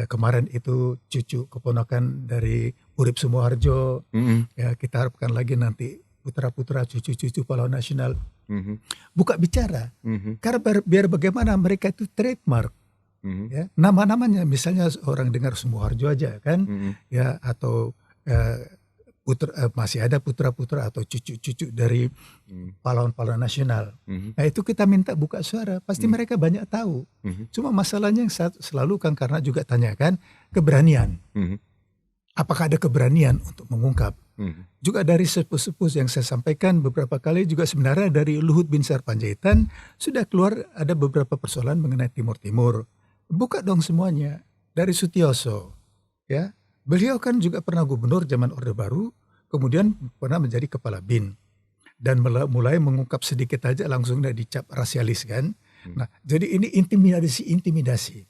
kemarin itu cucu keponakan dari Urip Sumoharjo, ya kita harapkan lagi nanti putra-putra cucu-cucu pahlawan nasional buka bicara, karena biar bagaimana mereka itu trademark, Ya, nama-namanya misalnya orang dengar Sumoharjo aja kan, ya, atau masih ada putra-putra atau cucu-cucu dari pahlawan-pahlawan nasional. Nah itu kita minta buka suara, pasti mereka banyak tahu. Cuma masalahnya yang selalu Kang Karna juga tanyakan, keberanian. Apakah ada keberanian untuk mengungkap? Juga dari sepuh-sepuh yang saya sampaikan beberapa kali juga sebenarnya dari Luhut Binsar Panjaitan sudah keluar ada beberapa persoalan mengenai Timur-Timur. Buka dong semuanya. Dari Sutioso, ya. Beliau kan juga pernah gubernur zaman Orde Baru, kemudian pernah menjadi kepala BIN. Dan mulai mengungkap sedikit aja langsung dicap rasialis kan. Nah, jadi ini intimidasi.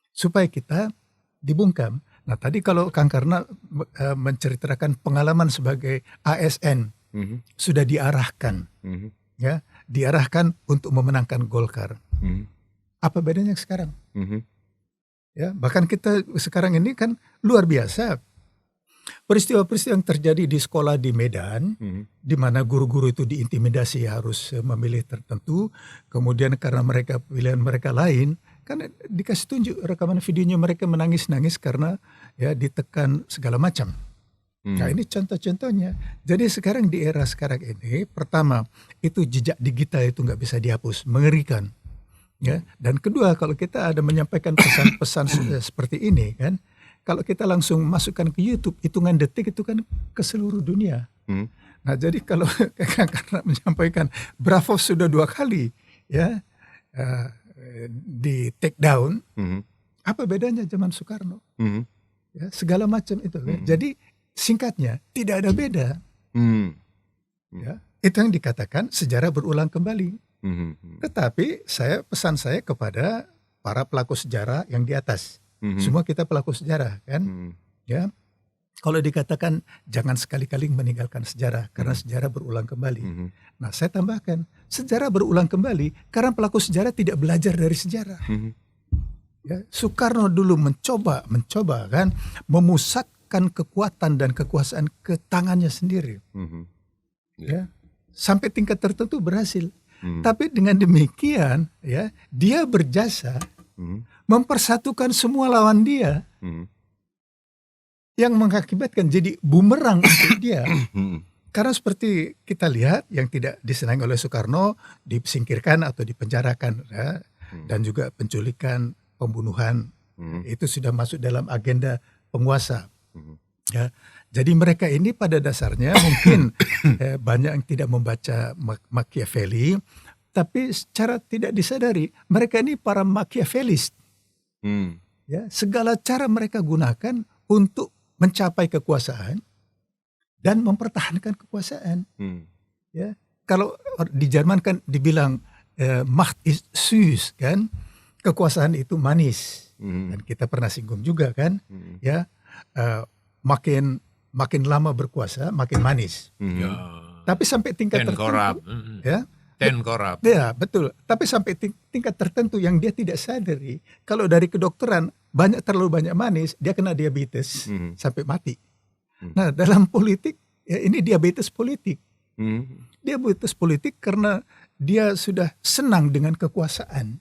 Supaya kita dibungkam. Nah, tadi kalau Kang Karna menceritakan pengalaman sebagai ASN, sudah diarahkan. Ya, diarahkan untuk memenangkan Golkar. Apa bedanya sekarang? Ya, bahkan kita sekarang ini kan luar biasa. Peristiwa-peristiwa yang terjadi di sekolah di Medan, di mana guru-guru itu diintimidasi harus memilih tertentu, kemudian karena pilihan mereka lain, kan dikasih tunjuk rekaman videonya mereka menangis-nangis karena ya ditekan segala macam. Nah ini contoh-contohnya. Jadi sekarang di era sekarang ini, pertama itu jejak digital itu nggak bisa dihapus, mengerikan. Ya, dan kedua kalau kita ada menyampaikan pesan-pesan seperti ini kan, kalau kita langsung masukkan ke YouTube, hitungan detik itu kan ke seluruh dunia. Nah jadi kalau karena menyampaikan Bravo sudah 2 kali ya di take down, apa bedanya zaman Soekarno? Ya, segala macam itu. Jadi singkatnya tidak ada beda. Ya, itu yang dikatakan sejarah berulang kembali. Tetapi pesan saya kepada para pelaku sejarah yang di atas, semua kita pelaku sejarah kan, ya. Kalau dikatakan jangan sekali-kali meninggalkan sejarah karena sejarah berulang kembali. Nah saya tambahkan sejarah berulang kembali karena pelaku sejarah tidak belajar dari sejarah. Ya, Soekarno dulu mencoba kan memusatkan kekuatan dan kekuasaan ke tangannya sendiri. Ya, sampai tingkat tertentu berhasil. Tapi dengan demikian ya dia berjasa mempersatukan semua lawan dia yang mengakibatkan jadi bumerang untuk dia. Karena seperti kita lihat yang tidak disenangi oleh Soekarno disingkirkan atau dipenjarakan ya, dan juga penculikan, pembunuhan itu sudah masuk dalam agenda penguasa. Ya, jadi mereka ini pada dasarnya mungkin banyak yang tidak membaca Machiavelli, tapi secara tidak disadari mereka ini para Machiavellis. Ya, segala cara mereka gunakan untuk mencapai kekuasaan dan mempertahankan kekuasaan. Ya, kalau di Jerman kan dibilang Macht ist süß kan, kekuasaan itu manis. Dan kita pernah singgung juga kan, ya. Makin lama berkuasa makin manis. Ya. Tapi sampai tingkat tertentu ya. Ya, betul. Tapi sampai tingkat tertentu yang dia tidak sadari, kalau dari kedokteran terlalu banyak manis, dia kena diabetes sampai mati. Nah, dalam politik ya ini diabetes politik. Diabetes politik karena dia sudah senang dengan kekuasaan,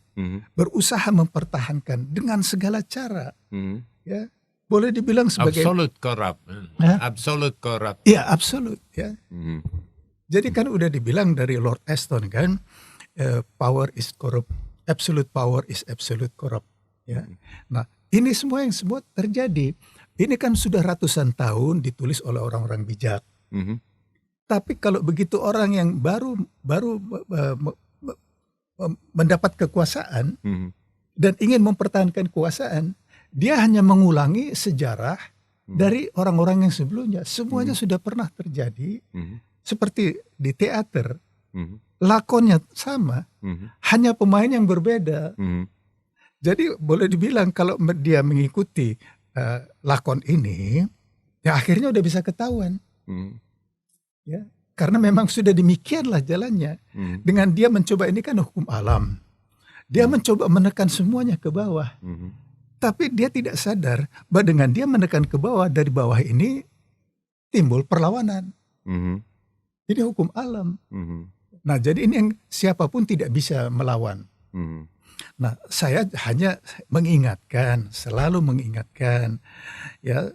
berusaha mempertahankan dengan segala cara. Ya. Boleh dibilang sebagai absolute corrupt. Absolute corrupt. Ya, absolute ya. Jadi kan udah dibilang dari Lord Aston kan, power is corrupt, absolute power is absolute corrupt ya. Nah, ini semua terjadi. Ini kan sudah ratusan tahun ditulis oleh orang-orang bijak. Tapi kalau begitu orang yang baru mendapat kekuasaan dan ingin mempertahankan kekuasaan, dia hanya mengulangi sejarah dari orang-orang yang sebelumnya. Semuanya sudah pernah terjadi. Seperti di teater, lakonnya sama, hanya pemain yang berbeda. Jadi boleh dibilang kalau dia mengikuti lakon ini, ya akhirnya udah bisa ketahuan. Ya, karena memang sudah demikianlah jalannya. Dengan dia mencoba, ini kan hukum alam. Dia mencoba menekan semuanya ke bawah. Tapi dia tidak sadar bahwa dengan dia menekan ke bawah, dari bawah ini timbul perlawanan. Jadi hukum alam. Nah, jadi ini yang siapapun tidak bisa melawan. Nah, saya hanya mengingatkan, selalu mengingatkan, ya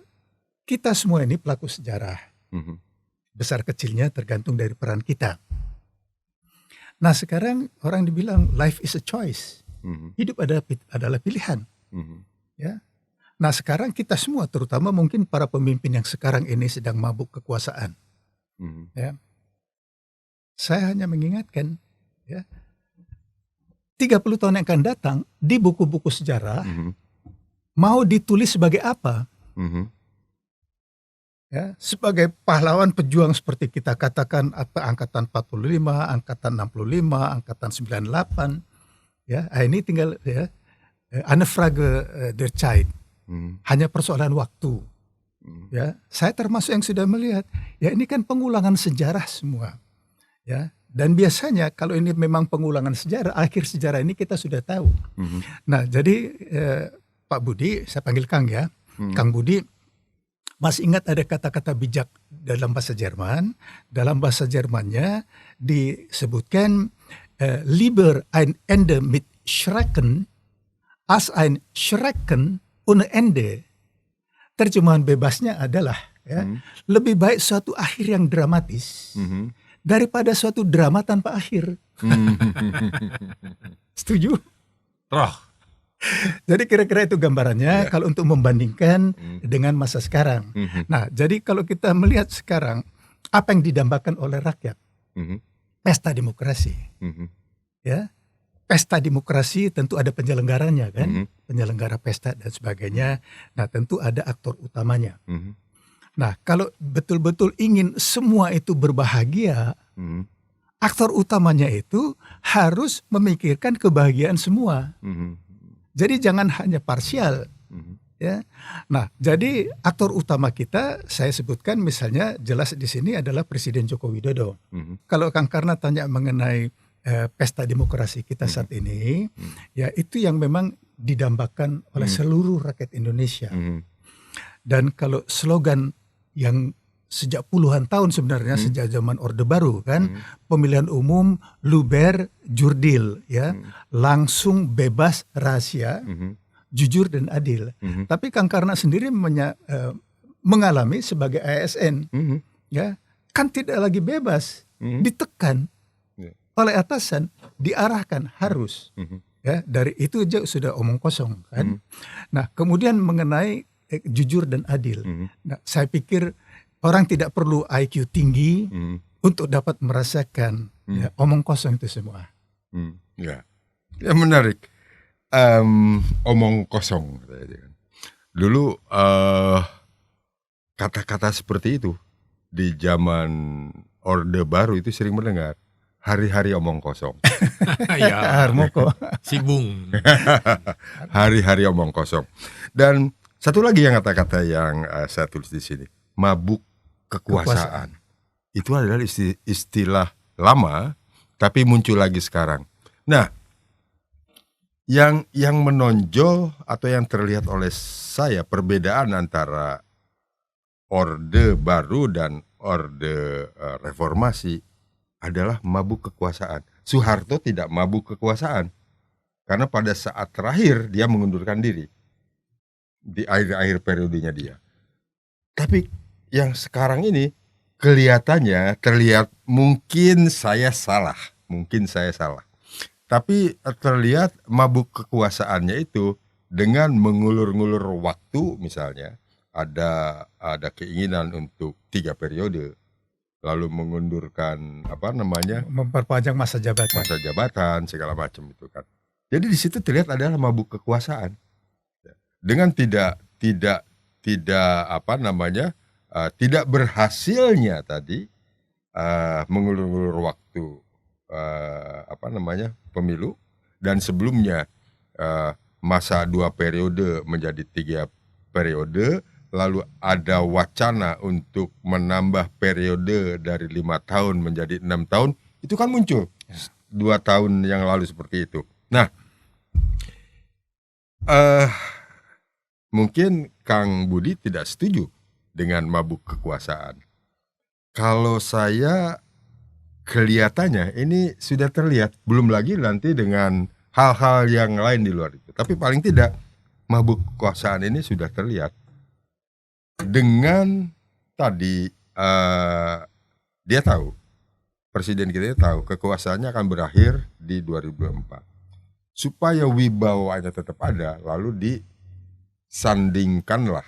kita semua ini pelaku sejarah. Besar kecilnya tergantung dari peran kita. Nah, sekarang orang dibilang life is a choice. Hidup adalah pilihan. Ya. Nah, sekarang kita semua, terutama mungkin para pemimpin yang sekarang ini sedang mabuk kekuasaan. Ya. Saya hanya mengingatkan, ya, 30 tahun yang akan datang di buku-buku sejarah mau ditulis sebagai apa? Ya, sebagai pahlawan pejuang seperti kita katakan apa angkatan 45, angkatan 65, angkatan 98, ya, ini tinggal ya eine Frage der Zeit. Hanya persoalan waktu. Ya, saya termasuk yang sudah melihat, ya ini kan pengulangan sejarah semua. Ya, dan biasanya kalau ini memang pengulangan sejarah, akhir sejarah ini kita sudah tahu. Nah, jadi Pak Budi, saya panggil Kang ya, Kang Budi, masih ingat ada kata-kata bijak dalam bahasa Jerman. Dalam bahasa Jermannya disebutkan lieber ein Ende mit Schrecken als ein Schrecken ohne Ende. Terjemahan bebasnya adalah ya, lebih baik suatu akhir yang dramatis daripada suatu drama tanpa akhir. Setuju? Roh. Jadi kira-kira itu gambarannya kalau untuk membandingkan dengan masa sekarang. Nah, jadi kalau kita melihat sekarang apa yang didambakan oleh rakyat, pesta demokrasi, ya, pesta demokrasi tentu ada penyelenggaranya kan, penyelenggara pesta dan sebagainya. Nah, tentu ada aktor utamanya. Nah, kalau betul-betul ingin semua itu berbahagia, aktor utamanya itu harus memikirkan kebahagiaan semua. Jadi jangan hanya parsial, ya. Nah, jadi aktor utama kita saya sebutkan misalnya jelas di sini adalah Presiden Joko Widodo. Kalau Kang Karna tanya mengenai pesta demokrasi kita saat ini, ya itu yang memang didambakan oleh seluruh rakyat Indonesia. Dan kalau slogan yang sejak puluhan tahun sebenarnya sejak zaman Orde Baru kan, pemilihan umum luber jurdil ya, langsung bebas rahasia, jujur dan adil. Tapi Kang Karna sendiri mengalami sebagai ASN ya, kan tidak lagi bebas, ditekan oleh atasan, diarahkan harus ya, dari itu aja sudah omong kosong kan. Nah, kemudian mengenai jujur dan adil. Nah, saya pikir orang tidak perlu IQ tinggi untuk dapat merasakan ya, omong kosong itu semua. Ya, ya menarik. Omong kosong. Dulu kata-kata seperti itu di zaman Orde Baru itu sering mendengar. Hari-hari omong kosong. Ya, Harmoko. Sibung. Hari-hari omong kosong. Dan satu lagi yang kata-kata yang saya tulis di sini, mabuk kekuasaan. Itu adalah istilah lama, tapi muncul lagi sekarang. Nah, yang menonjol atau yang terlihat oleh saya perbedaan antara Orde Baru dan Orde Reformasi adalah mabuk kekuasaan. Soeharto tidak mabuk kekuasaan, karena pada saat terakhir dia mengundurkan diri di akhir-akhir periodenya dia. Tapi yang sekarang ini kelihatannya terlihat, mungkin saya salah, tapi terlihat mabuk kekuasaannya itu dengan mengulur-ngulur waktu. Misalnya ada keinginan untuk 3 periode, lalu mengundurkan memperpanjang masa jabatan segala macam itu kan. Jadi di situ terlihat adalah mabuk kekuasaan dengan tidak berhasilnya tadi mengulur-ngulur waktu pemilu, dan sebelumnya masa 2 periode menjadi 3 periode. Lalu ada wacana untuk menambah periode dari 5 tahun menjadi 6 tahun. Itu kan muncul 2 tahun yang lalu seperti itu. Nah, mungkin Kang Budi tidak setuju dengan mabuk kekuasaan. Kalau saya, kelihatannya ini sudah terlihat. Belum lagi nanti dengan hal-hal yang lain di luar itu. Tapi paling tidak mabuk kekuasaan ini sudah terlihat dengan tadi dia tahu, presiden kita tahu kekuasaannya akan berakhir di 2024. Supaya wibawanya tetap ada, lalu disandingkanlah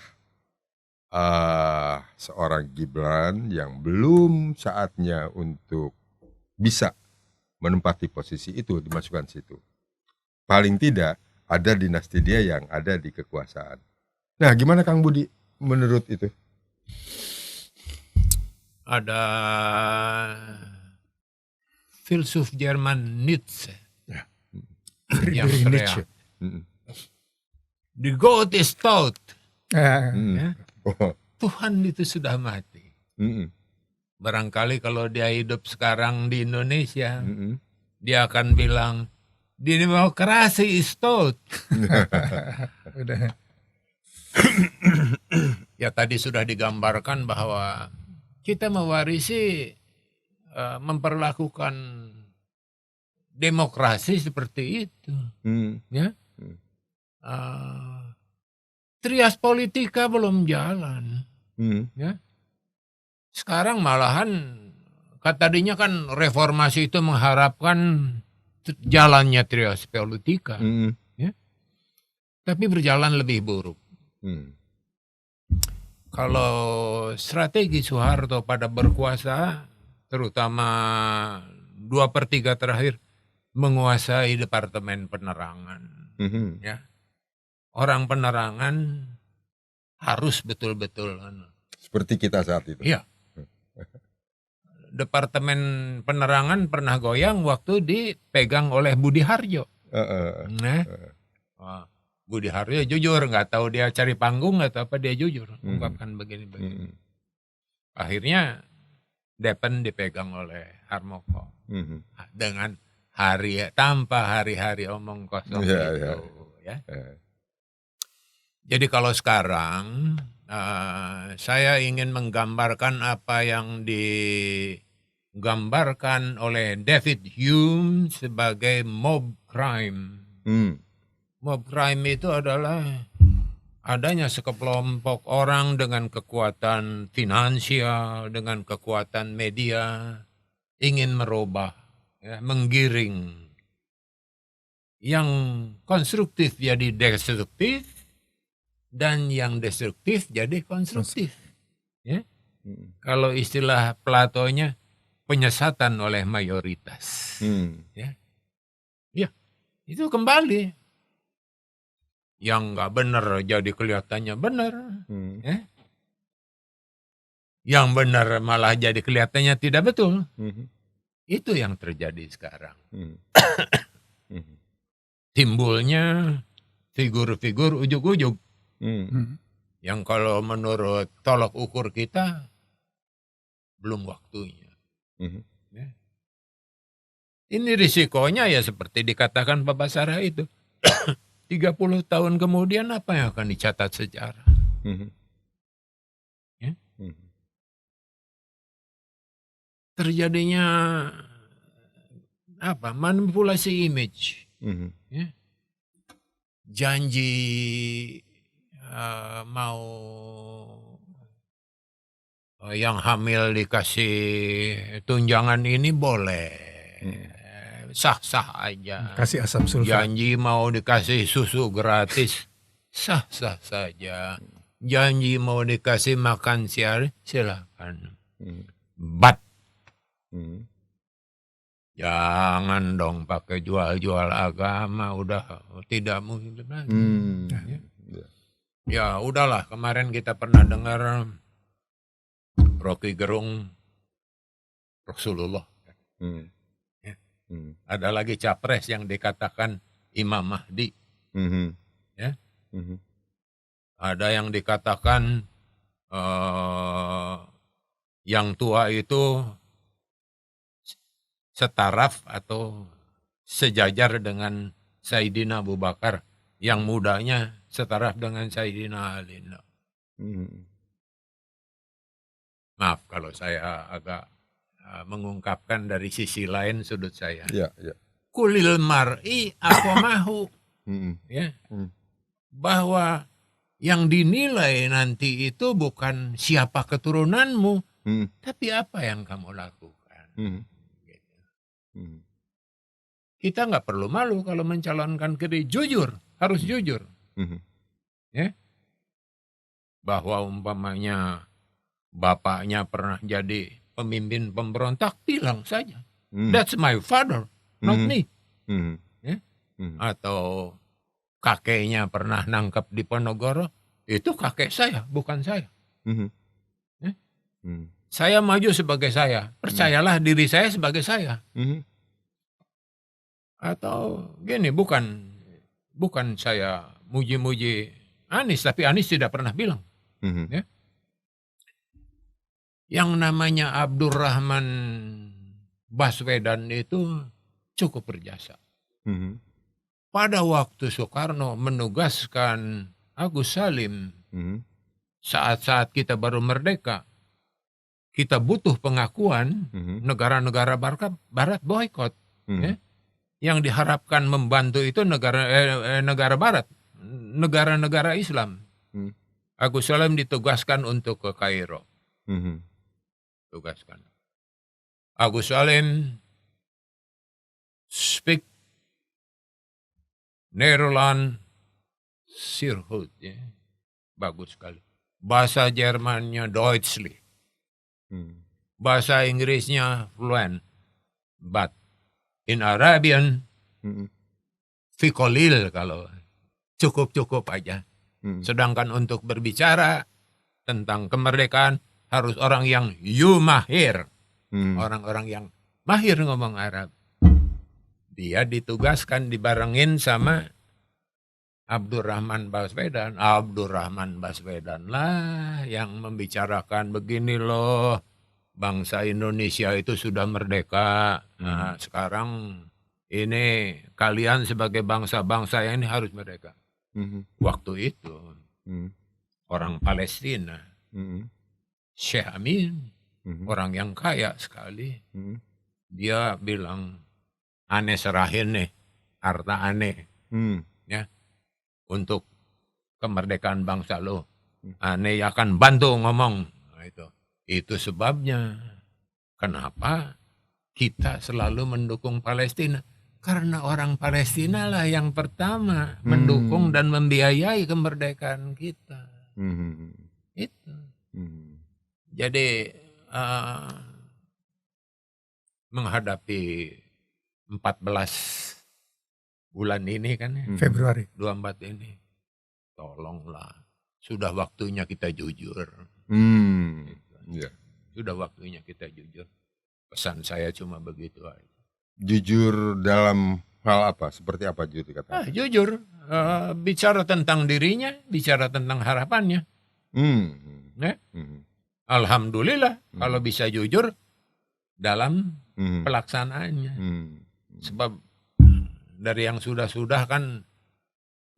seorang Gibran yang belum saatnya untuk bisa menempati posisi itu, dimasukkan situ. Paling tidak ada dinasti dia yang ada di kekuasaan. Nah, gimana Kang Budi menurut itu? Ada filsuf Jerman Nietzsche yang Nietzsche. teriak, "The God is tot." Ah, Ya. Oh. Tuhan itu sudah mati. Barangkali kalau dia hidup sekarang di Indonesia, dia akan bilang, demokrasi is tot. udah. Ya tadi sudah digambarkan bahwa kita mewarisi memperlakukan demokrasi seperti itu. Ya. Trias politika belum jalan. Ya. Sekarang malahan tadinya kan reformasi itu mengharapkan jalannya trias politika. Ya. Tapi berjalan lebih buruk. Kalau strategi Soeharto pada berkuasa, terutama 2/3 terakhir, menguasai departemen penerangan. Ya. Orang penerangan harus betul-betul seperti kita saat itu. Iya. Departemen penerangan pernah goyang waktu dipegang oleh Budi Harjo. Budi Harjo jujur, nggak tahu dia cari panggung atau apa, dia jujur ungkapkan begini-begini. Akhirnya Depen dipegang oleh Harmoko dengan tanpa hari-hari omong kosong itu. Ya. Jadi kalau sekarang saya ingin menggambarkan apa yang digambarkan oleh David Hume sebagai mob crime. Mob crime itu adalah adanya sekelompok orang dengan kekuatan finansial, dengan kekuatan media, ingin merubah, ya, menggiring. Yang konstruktif jadi destruktif, dan yang destruktif jadi konstruktif. Ya? Kalau istilah Platonya, penyesatan oleh mayoritas. Ya, itu kembali. Yang nggak benar jadi kelihatannya benar. Ya? Yang benar malah jadi kelihatannya tidak betul. Itu yang terjadi sekarang. Timbulnya figur-figur ujug-ujug. Yang kalau menurut tolok ukur kita belum waktunya. Ya. Ini risikonya ya seperti dikatakan Pak Basara itu. 30 tahun kemudian apa yang akan dicatat sejarah? Ya? Terjadinya apa? Manipulasi image. Ya? Janji mau yang hamil dikasih tunjangan ini boleh. Sah-sah aja. Kasih asam sulfat. Janji mau dikasih susu gratis, sah-sah saja. Janji mau dikasih makan siang, silakan. But jangan dong pakai jual-jual agama, udah tidak mungkin lagi. Ya udahlah, kemarin kita pernah dengar Rocky Gerung Rasulullah. Ada lagi capres yang dikatakan Imam Mahdi. Ya. Ada yang dikatakan yang tua itu setaraf atau sejajar dengan Sayyidina Abu Bakar. Yang mudanya setaraf dengan Sayyidina Ali. Maaf kalau saya agak mengungkapkan dari sisi lain sudut saya. Ya. kulil mar'i aqamahu, ya. Bahwa yang dinilai nanti itu bukan siapa keturunanmu, tapi apa yang kamu lakukan. Gitu. Kita nggak perlu malu kalau mencalonkan diri, jujur, harus jujur. Ya. Bahwa umpamanya bapaknya pernah jadi pemimpin pemberontak, bilang saja. That's my father, not me. Ya. Atau kakeknya pernah nangkap di Ponorogo, itu kakek saya, bukan saya. Ya. Saya maju sebagai saya, percayalah diri saya sebagai saya. Atau gini, bukan saya muji-muji Anies, tapi Anies tidak pernah bilang. Ya. Yang namanya Abdurrahman Baswedan itu cukup berjasa. Pada waktu Soekarno menugaskan Agus Salim, saat-saat kita baru merdeka, kita butuh pengakuan, negara-negara Barat boykot. Ya. Yang diharapkan membantu itu negara Barat, negara-negara Islam. Agus Salim ditugaskan untuk ke Kairo. Tugaskan. Agus Salim speak Nederland sehr gut, ya. Bagus sekali. Bahasa Jermannya Deutschlich. Bahasa Inggrisnya fluent. But in Arabian, fikolil, kalau cukup-cukup aja. Sedangkan untuk berbicara tentang kemerdekaan harus orang yang mahir. Orang-orang yang mahir ngomong Arab. Dia ditugaskan dibarengin sama Abdurrahman Baswedan. Abdurrahman Baswedan lah yang membicarakan begini loh. Bangsa Indonesia itu sudah merdeka. Nah, sekarang ini kalian sebagai bangsa-bangsa yang ini harus merdeka. Waktu itu orang Palestina, Syekh Amin, orang yang kaya sekali, dia bilang, aneh serahin nih, harta aneh, ya, untuk kemerdekaan bangsa lo. Aneh akan bantu ngomong. Nah, itu sebabnya kenapa kita selalu mendukung Palestina. Karena orang Palestina lah yang pertama mendukung dan membiayai kemerdekaan kita. Itu. Jadi menghadapi 14 bulan ini kan ya, Februari 24 ini, tolonglah, sudah waktunya kita jujur. Sudah waktunya kita jujur. Pesan saya cuma begitu aja. Jujur dalam hal apa? Seperti apa jujur dikatakan? Jujur, bicara tentang dirinya, bicara tentang harapannya. Ya? Alhamdulillah kalau bisa jujur dalam pelaksanaannya. Sebab dari yang sudah-sudah kan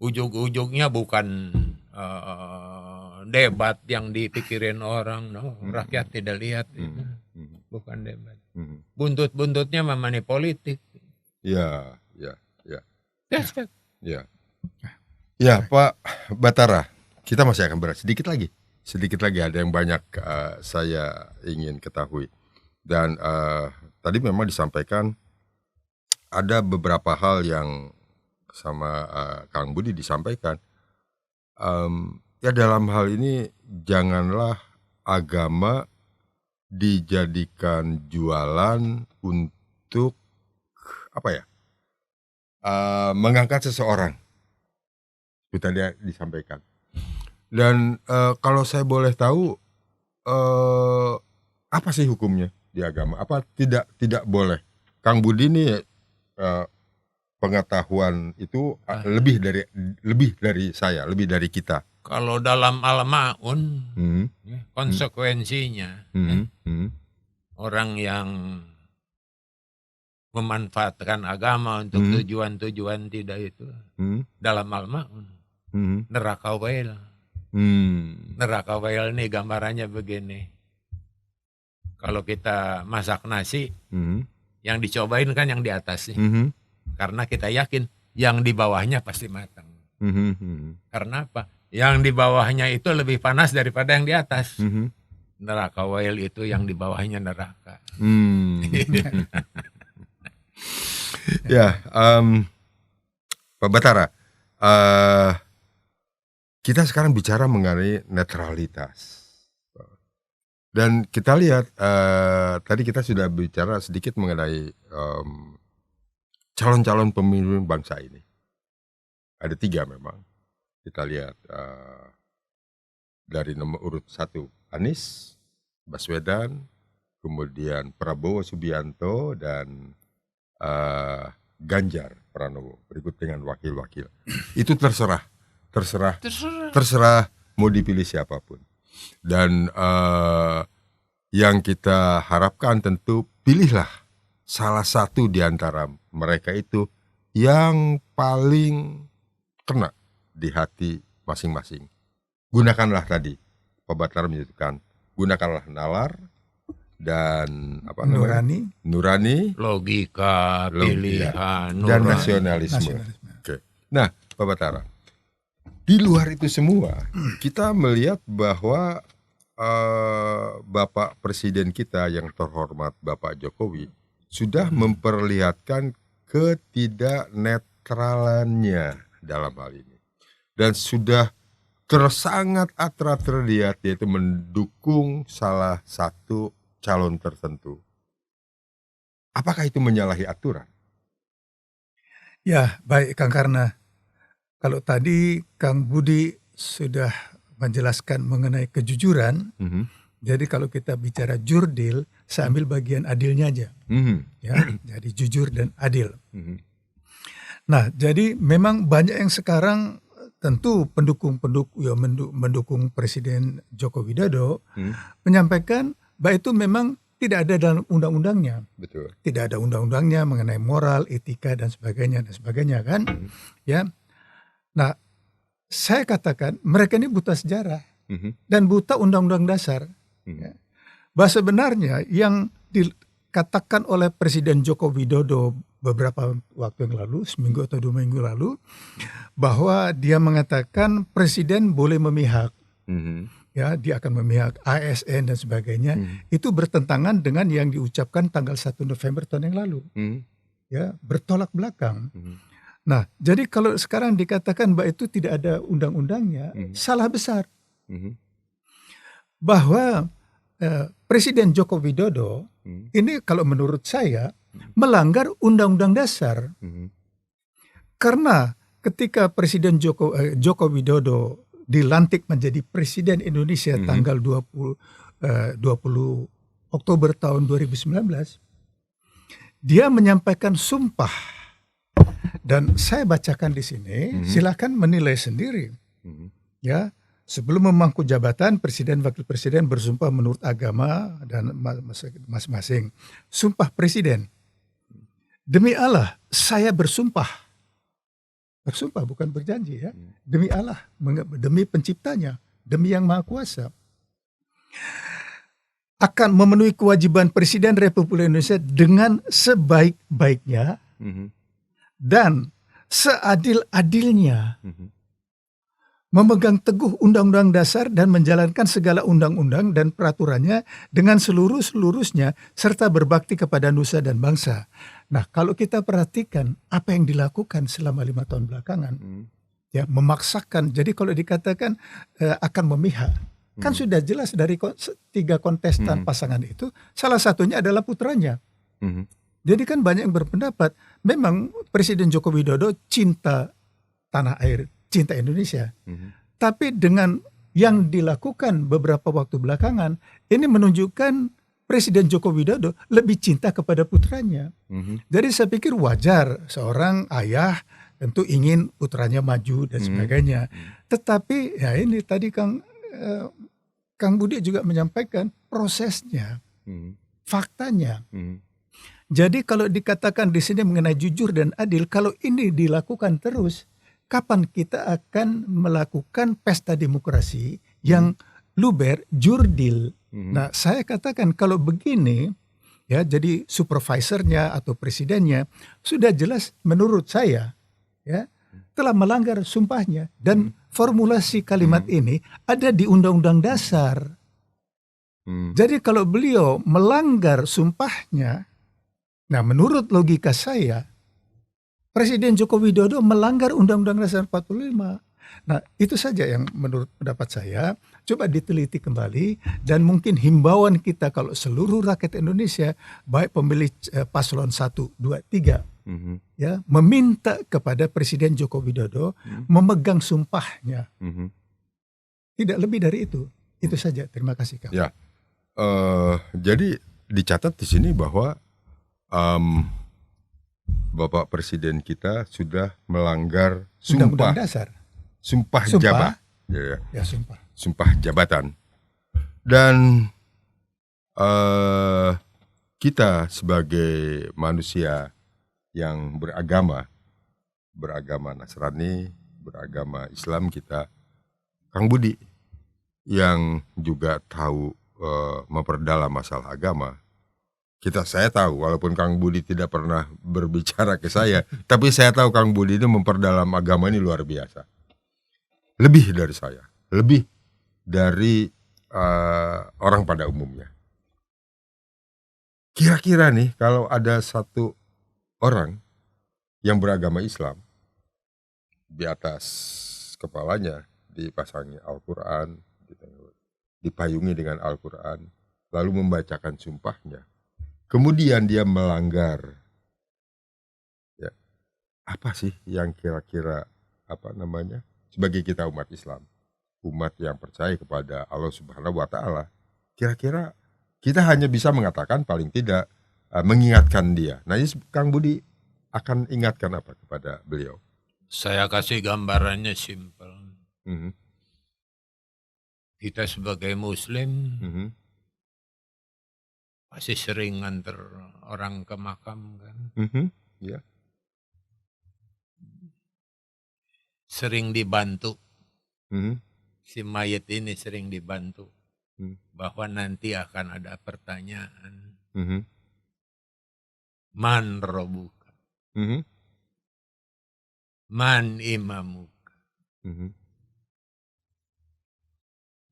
ujung-ujungnya bukan debat yang dipikirin orang, no. Rakyat tidak lihat itu. Bukan debat. Buntut-buntutnya money politik. Ya. That's fact. Ya, Pak Batara, kita masih akan berat sedikit lagi ada yang banyak saya ingin ketahui. Dan tadi memang disampaikan ada beberapa hal yang sama Kang Budi disampaikan. Ya, dalam hal ini janganlah agama dijadikan jualan untuk mengangkat seseorang. Itu tadi disampaikan. Dan kalau saya boleh tahu, apa sih hukumnya di agama? Apa tidak boleh? Kang Budi ini pengetahuan itu lebih dari saya, lebih dari kita. Kalau dalam Al-Ma'un, konsekuensinya orang yang memanfaatkan agama untuk tujuan-tujuan tidak itu, dalam Al-Ma'un, neraka wail. Neraka wail nih gambarannya begini. Kalau kita masak nasi, yang dicobain kan yang di atas nih. Karena kita yakin yang di bawahnya pasti matang. Mhm. Karena apa? Yang di bawahnya itu lebih panas daripada yang di atas. Mhm. Neraka Wail itu yang di bawahnya neraka. Hmm. Ya, Pak Batara, kita sekarang bicara mengenai netralitas. Dan kita lihat tadi kita sudah bicara sedikit mengenai calon-calon pemimpin bangsa ini. Ada 3 memang. Kita lihat dari nomor urut 1 Anies Baswedan, kemudian Prabowo Subianto, dan Ganjar Pranowo berikut dengan wakil-wakil. Itu terserah mau dipilih siapapun. Dan yang kita harapkan tentu pilihlah salah satu di antara mereka itu yang paling kena di hati masing-masing. Gunakanlah tadi, Pak Batara menyebutkan, gunakanlah nalar dan apa namanya? Nurani, Logika, pilihan, dan nurani. nasionalisme. Oke. Nah, Pak Batara, di luar itu semua kita melihat bahwa Bapak Presiden kita yang terhormat Bapak Jokowi sudah memperlihatkan ketidaknetralannya dalam hal ini, dan sudah sangat terlihat yaitu mendukung salah satu calon tertentu. Apakah itu menyalahi aturan? Ya, baik Kang Karna. Kalau tadi Kang Budi sudah menjelaskan mengenai kejujuran, jadi kalau kita bicara jurdil, saya ambil bagian adilnya aja. Ya, jadi jujur dan adil. Nah, jadi memang banyak yang sekarang tentu mendukung Presiden Joko Widodo menyampaikan bahwa itu memang tidak ada dalam undang-undangnya. Betul. Tidak ada undang-undangnya mengenai moral, etika dan sebagainya kan. Ya. Nah, saya katakan mereka ini buta sejarah dan buta undang-undang dasar. Ya. Bahwa sebenarnya yang dikatakan oleh Presiden Joko Widodo beberapa waktu yang lalu, seminggu atau 2 minggu lalu, bahwa dia mengatakan presiden boleh memihak. Ya, dia akan memihak ASN dan sebagainya. Itu bertentangan dengan yang diucapkan tanggal 1 November tahun yang lalu. Ya, bertolak belakang. Nah, jadi kalau sekarang dikatakan bahwa itu tidak ada undang-undangnya, salah besar. Bahwa Presiden Joko Widodo ini kalau menurut saya melanggar undang-undang dasar. Karena ketika Presiden Joko Widodo dilantik menjadi Presiden Indonesia tanggal 20 Oktober tahun 2019, dia menyampaikan sumpah. Dan saya bacakan di sini, silakan menilai sendiri. Ya, sebelum memangku jabatan, Presiden Wakil Presiden bersumpah menurut agama dan masing-masing. Sumpah Presiden. Demi Allah, saya bersumpah. Bersumpah bukan berjanji ya. Demi Allah, demi penciptanya, demi yang Maha Kuasa. Akan memenuhi kewajiban Presiden Republik Indonesia dengan sebaik-baiknya dan seadil-adilnya. Memegang teguh undang-undang dasar dan menjalankan segala undang-undang dan peraturannya dengan seluruh-seluruhnya serta berbakti kepada nusa dan bangsa. Nah, kalau kita perhatikan apa yang dilakukan selama 5 tahun belakangan, ya memaksakan. Jadi kalau dikatakan akan memihak, kan sudah jelas dari 3 kontestan pasangan itu, salah satunya adalah putranya. Jadi kan banyak yang berpendapat, memang Presiden Joko Widodo cinta tanah air, cinta Indonesia. Tapi dengan yang dilakukan beberapa waktu belakangan, ini menunjukkan Presiden Joko Widodo lebih cinta kepada putranya. Jadi saya pikir wajar seorang ayah tentu ingin putranya maju dan sebagainya. Tetapi ya ini tadi Kang Budi juga menyampaikan prosesnya, faktanya. Jadi kalau dikatakan di sini mengenai jujur dan adil, kalau ini dilakukan terus, kapan kita akan melakukan pesta demokrasi yang luber, jurdil? Nah, saya katakan kalau begini, ya, jadi supervisornya atau presidennya sudah jelas menurut saya, ya, telah melanggar sumpahnya, dan formulasi kalimat ini ada di Undang-Undang Dasar. Jadi kalau beliau melanggar sumpahnya, nah menurut logika saya, Presiden Joko Widodo melanggar Undang-Undang Dasar 45. Nah itu saja yang menurut pendapat saya, coba diteliti kembali, dan mungkin himbauan kita kalau seluruh rakyat Indonesia, baik pemilih paslon 1, 2, 3, ya, meminta kepada Presiden Joko Widodo memegang sumpahnya. Tidak lebih dari itu. Itu saja. Terima kasih, Kang. Ya. Jadi dicatat di sini bahwa Bapak Presiden kita sudah melanggar Undang-Undang Dasar. Sumpah jabatan. Ya, sumpah. Sumpah jabatan. Dan kita sebagai manusia yang beragama Nasrani, beragama Islam, kita, Kang Budi, yang juga tahu memperdalam masalah agama. Saya tahu, walaupun Kang Budi tidak pernah berbicara ke saya, tapi saya tahu Kang Budi itu memperdalam agama ini luar biasa. Lebih dari saya, lebih dari orang pada umumnya. Kira-kira nih, kalau ada satu orang yang beragama Islam, di atas kepalanya dipasangi Al-Quran, dipayungi dengan Al-Quran, lalu membacakan sumpahnya, kemudian dia melanggar, ya, apa sih yang kira-kira sebagai kita umat Islam, umat yang percaya kepada Allah Subhanahu wa Ta'ala, kira-kira kita hanya bisa mengatakan paling tidak mengingatkan dia. Nah, ini Kang Budi akan ingatkan apa kepada beliau? Saya kasih gambarannya simpel. Kita sebagai Muslim pasti sering nganter orang ke makam kan. Ya. Sering dibantu. Si mayat ini sering dibantu. Bahwa nanti akan ada pertanyaan. Man robuka. Man imamuka.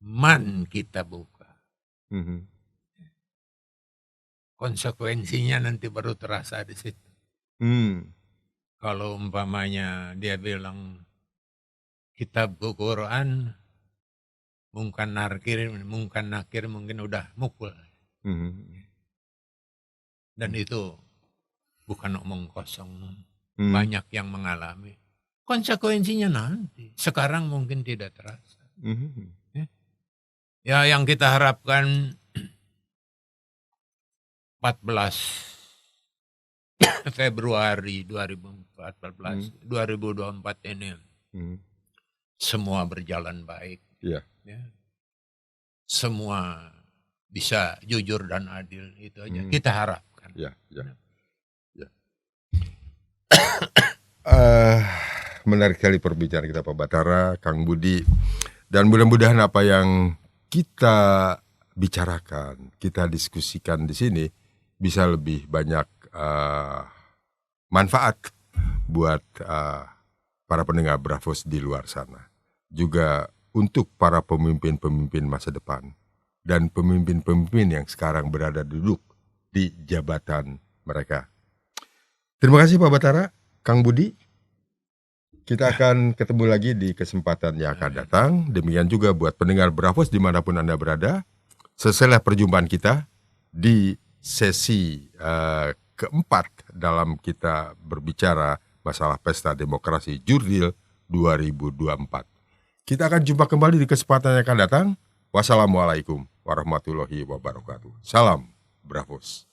Man kitabuka. Konsekuensinya nanti baru terasa di situ. Kalau umpamanya dia bilang kitabku Quran, mungkin nakir mungkin udah mukul. Dan itu bukan omong kosong. Banyak yang mengalami. Konsekuensinya nanti. Sekarang mungkin tidak terasa. Ya, yang kita harapkan 14 Februari 2024 ini semua berjalan baik. Ya. Semua bisa jujur dan adil, itu aja kita harapkan. Menarik sekali perbicaraan kita Pak Batara, Kang Budi, dan mudah-mudahan apa yang kita bicarakan, kita diskusikan di sini bisa lebih banyak manfaat buat para pendengar Bravos di luar sana. Juga untuk para pemimpin-pemimpin masa depan dan pemimpin-pemimpin yang sekarang berada duduk di jabatan mereka. Terima kasih Pak Batara, Kang Budi. Kita akan ketemu lagi di kesempatan yang akan datang. Demikian juga buat pendengar Bravos dimanapun Anda berada. Setelah perjumpaan kita di sesi keempat dalam kita berbicara masalah Pesta Demokrasi Jurdil 2024. Kita akan jumpa kembali di kesempatan yang akan datang. Wassalamualaikum warahmatullahi wabarakatuh. Salam Bravos.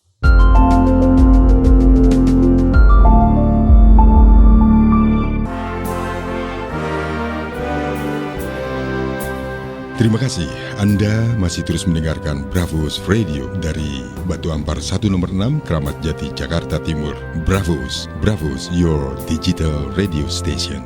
Terima kasih Anda masih terus mendengarkan Bravos Radio dari Batu Ampar 1 nomor 6 Kramat Jati Jakarta Timur. Bravos, your digital radio station.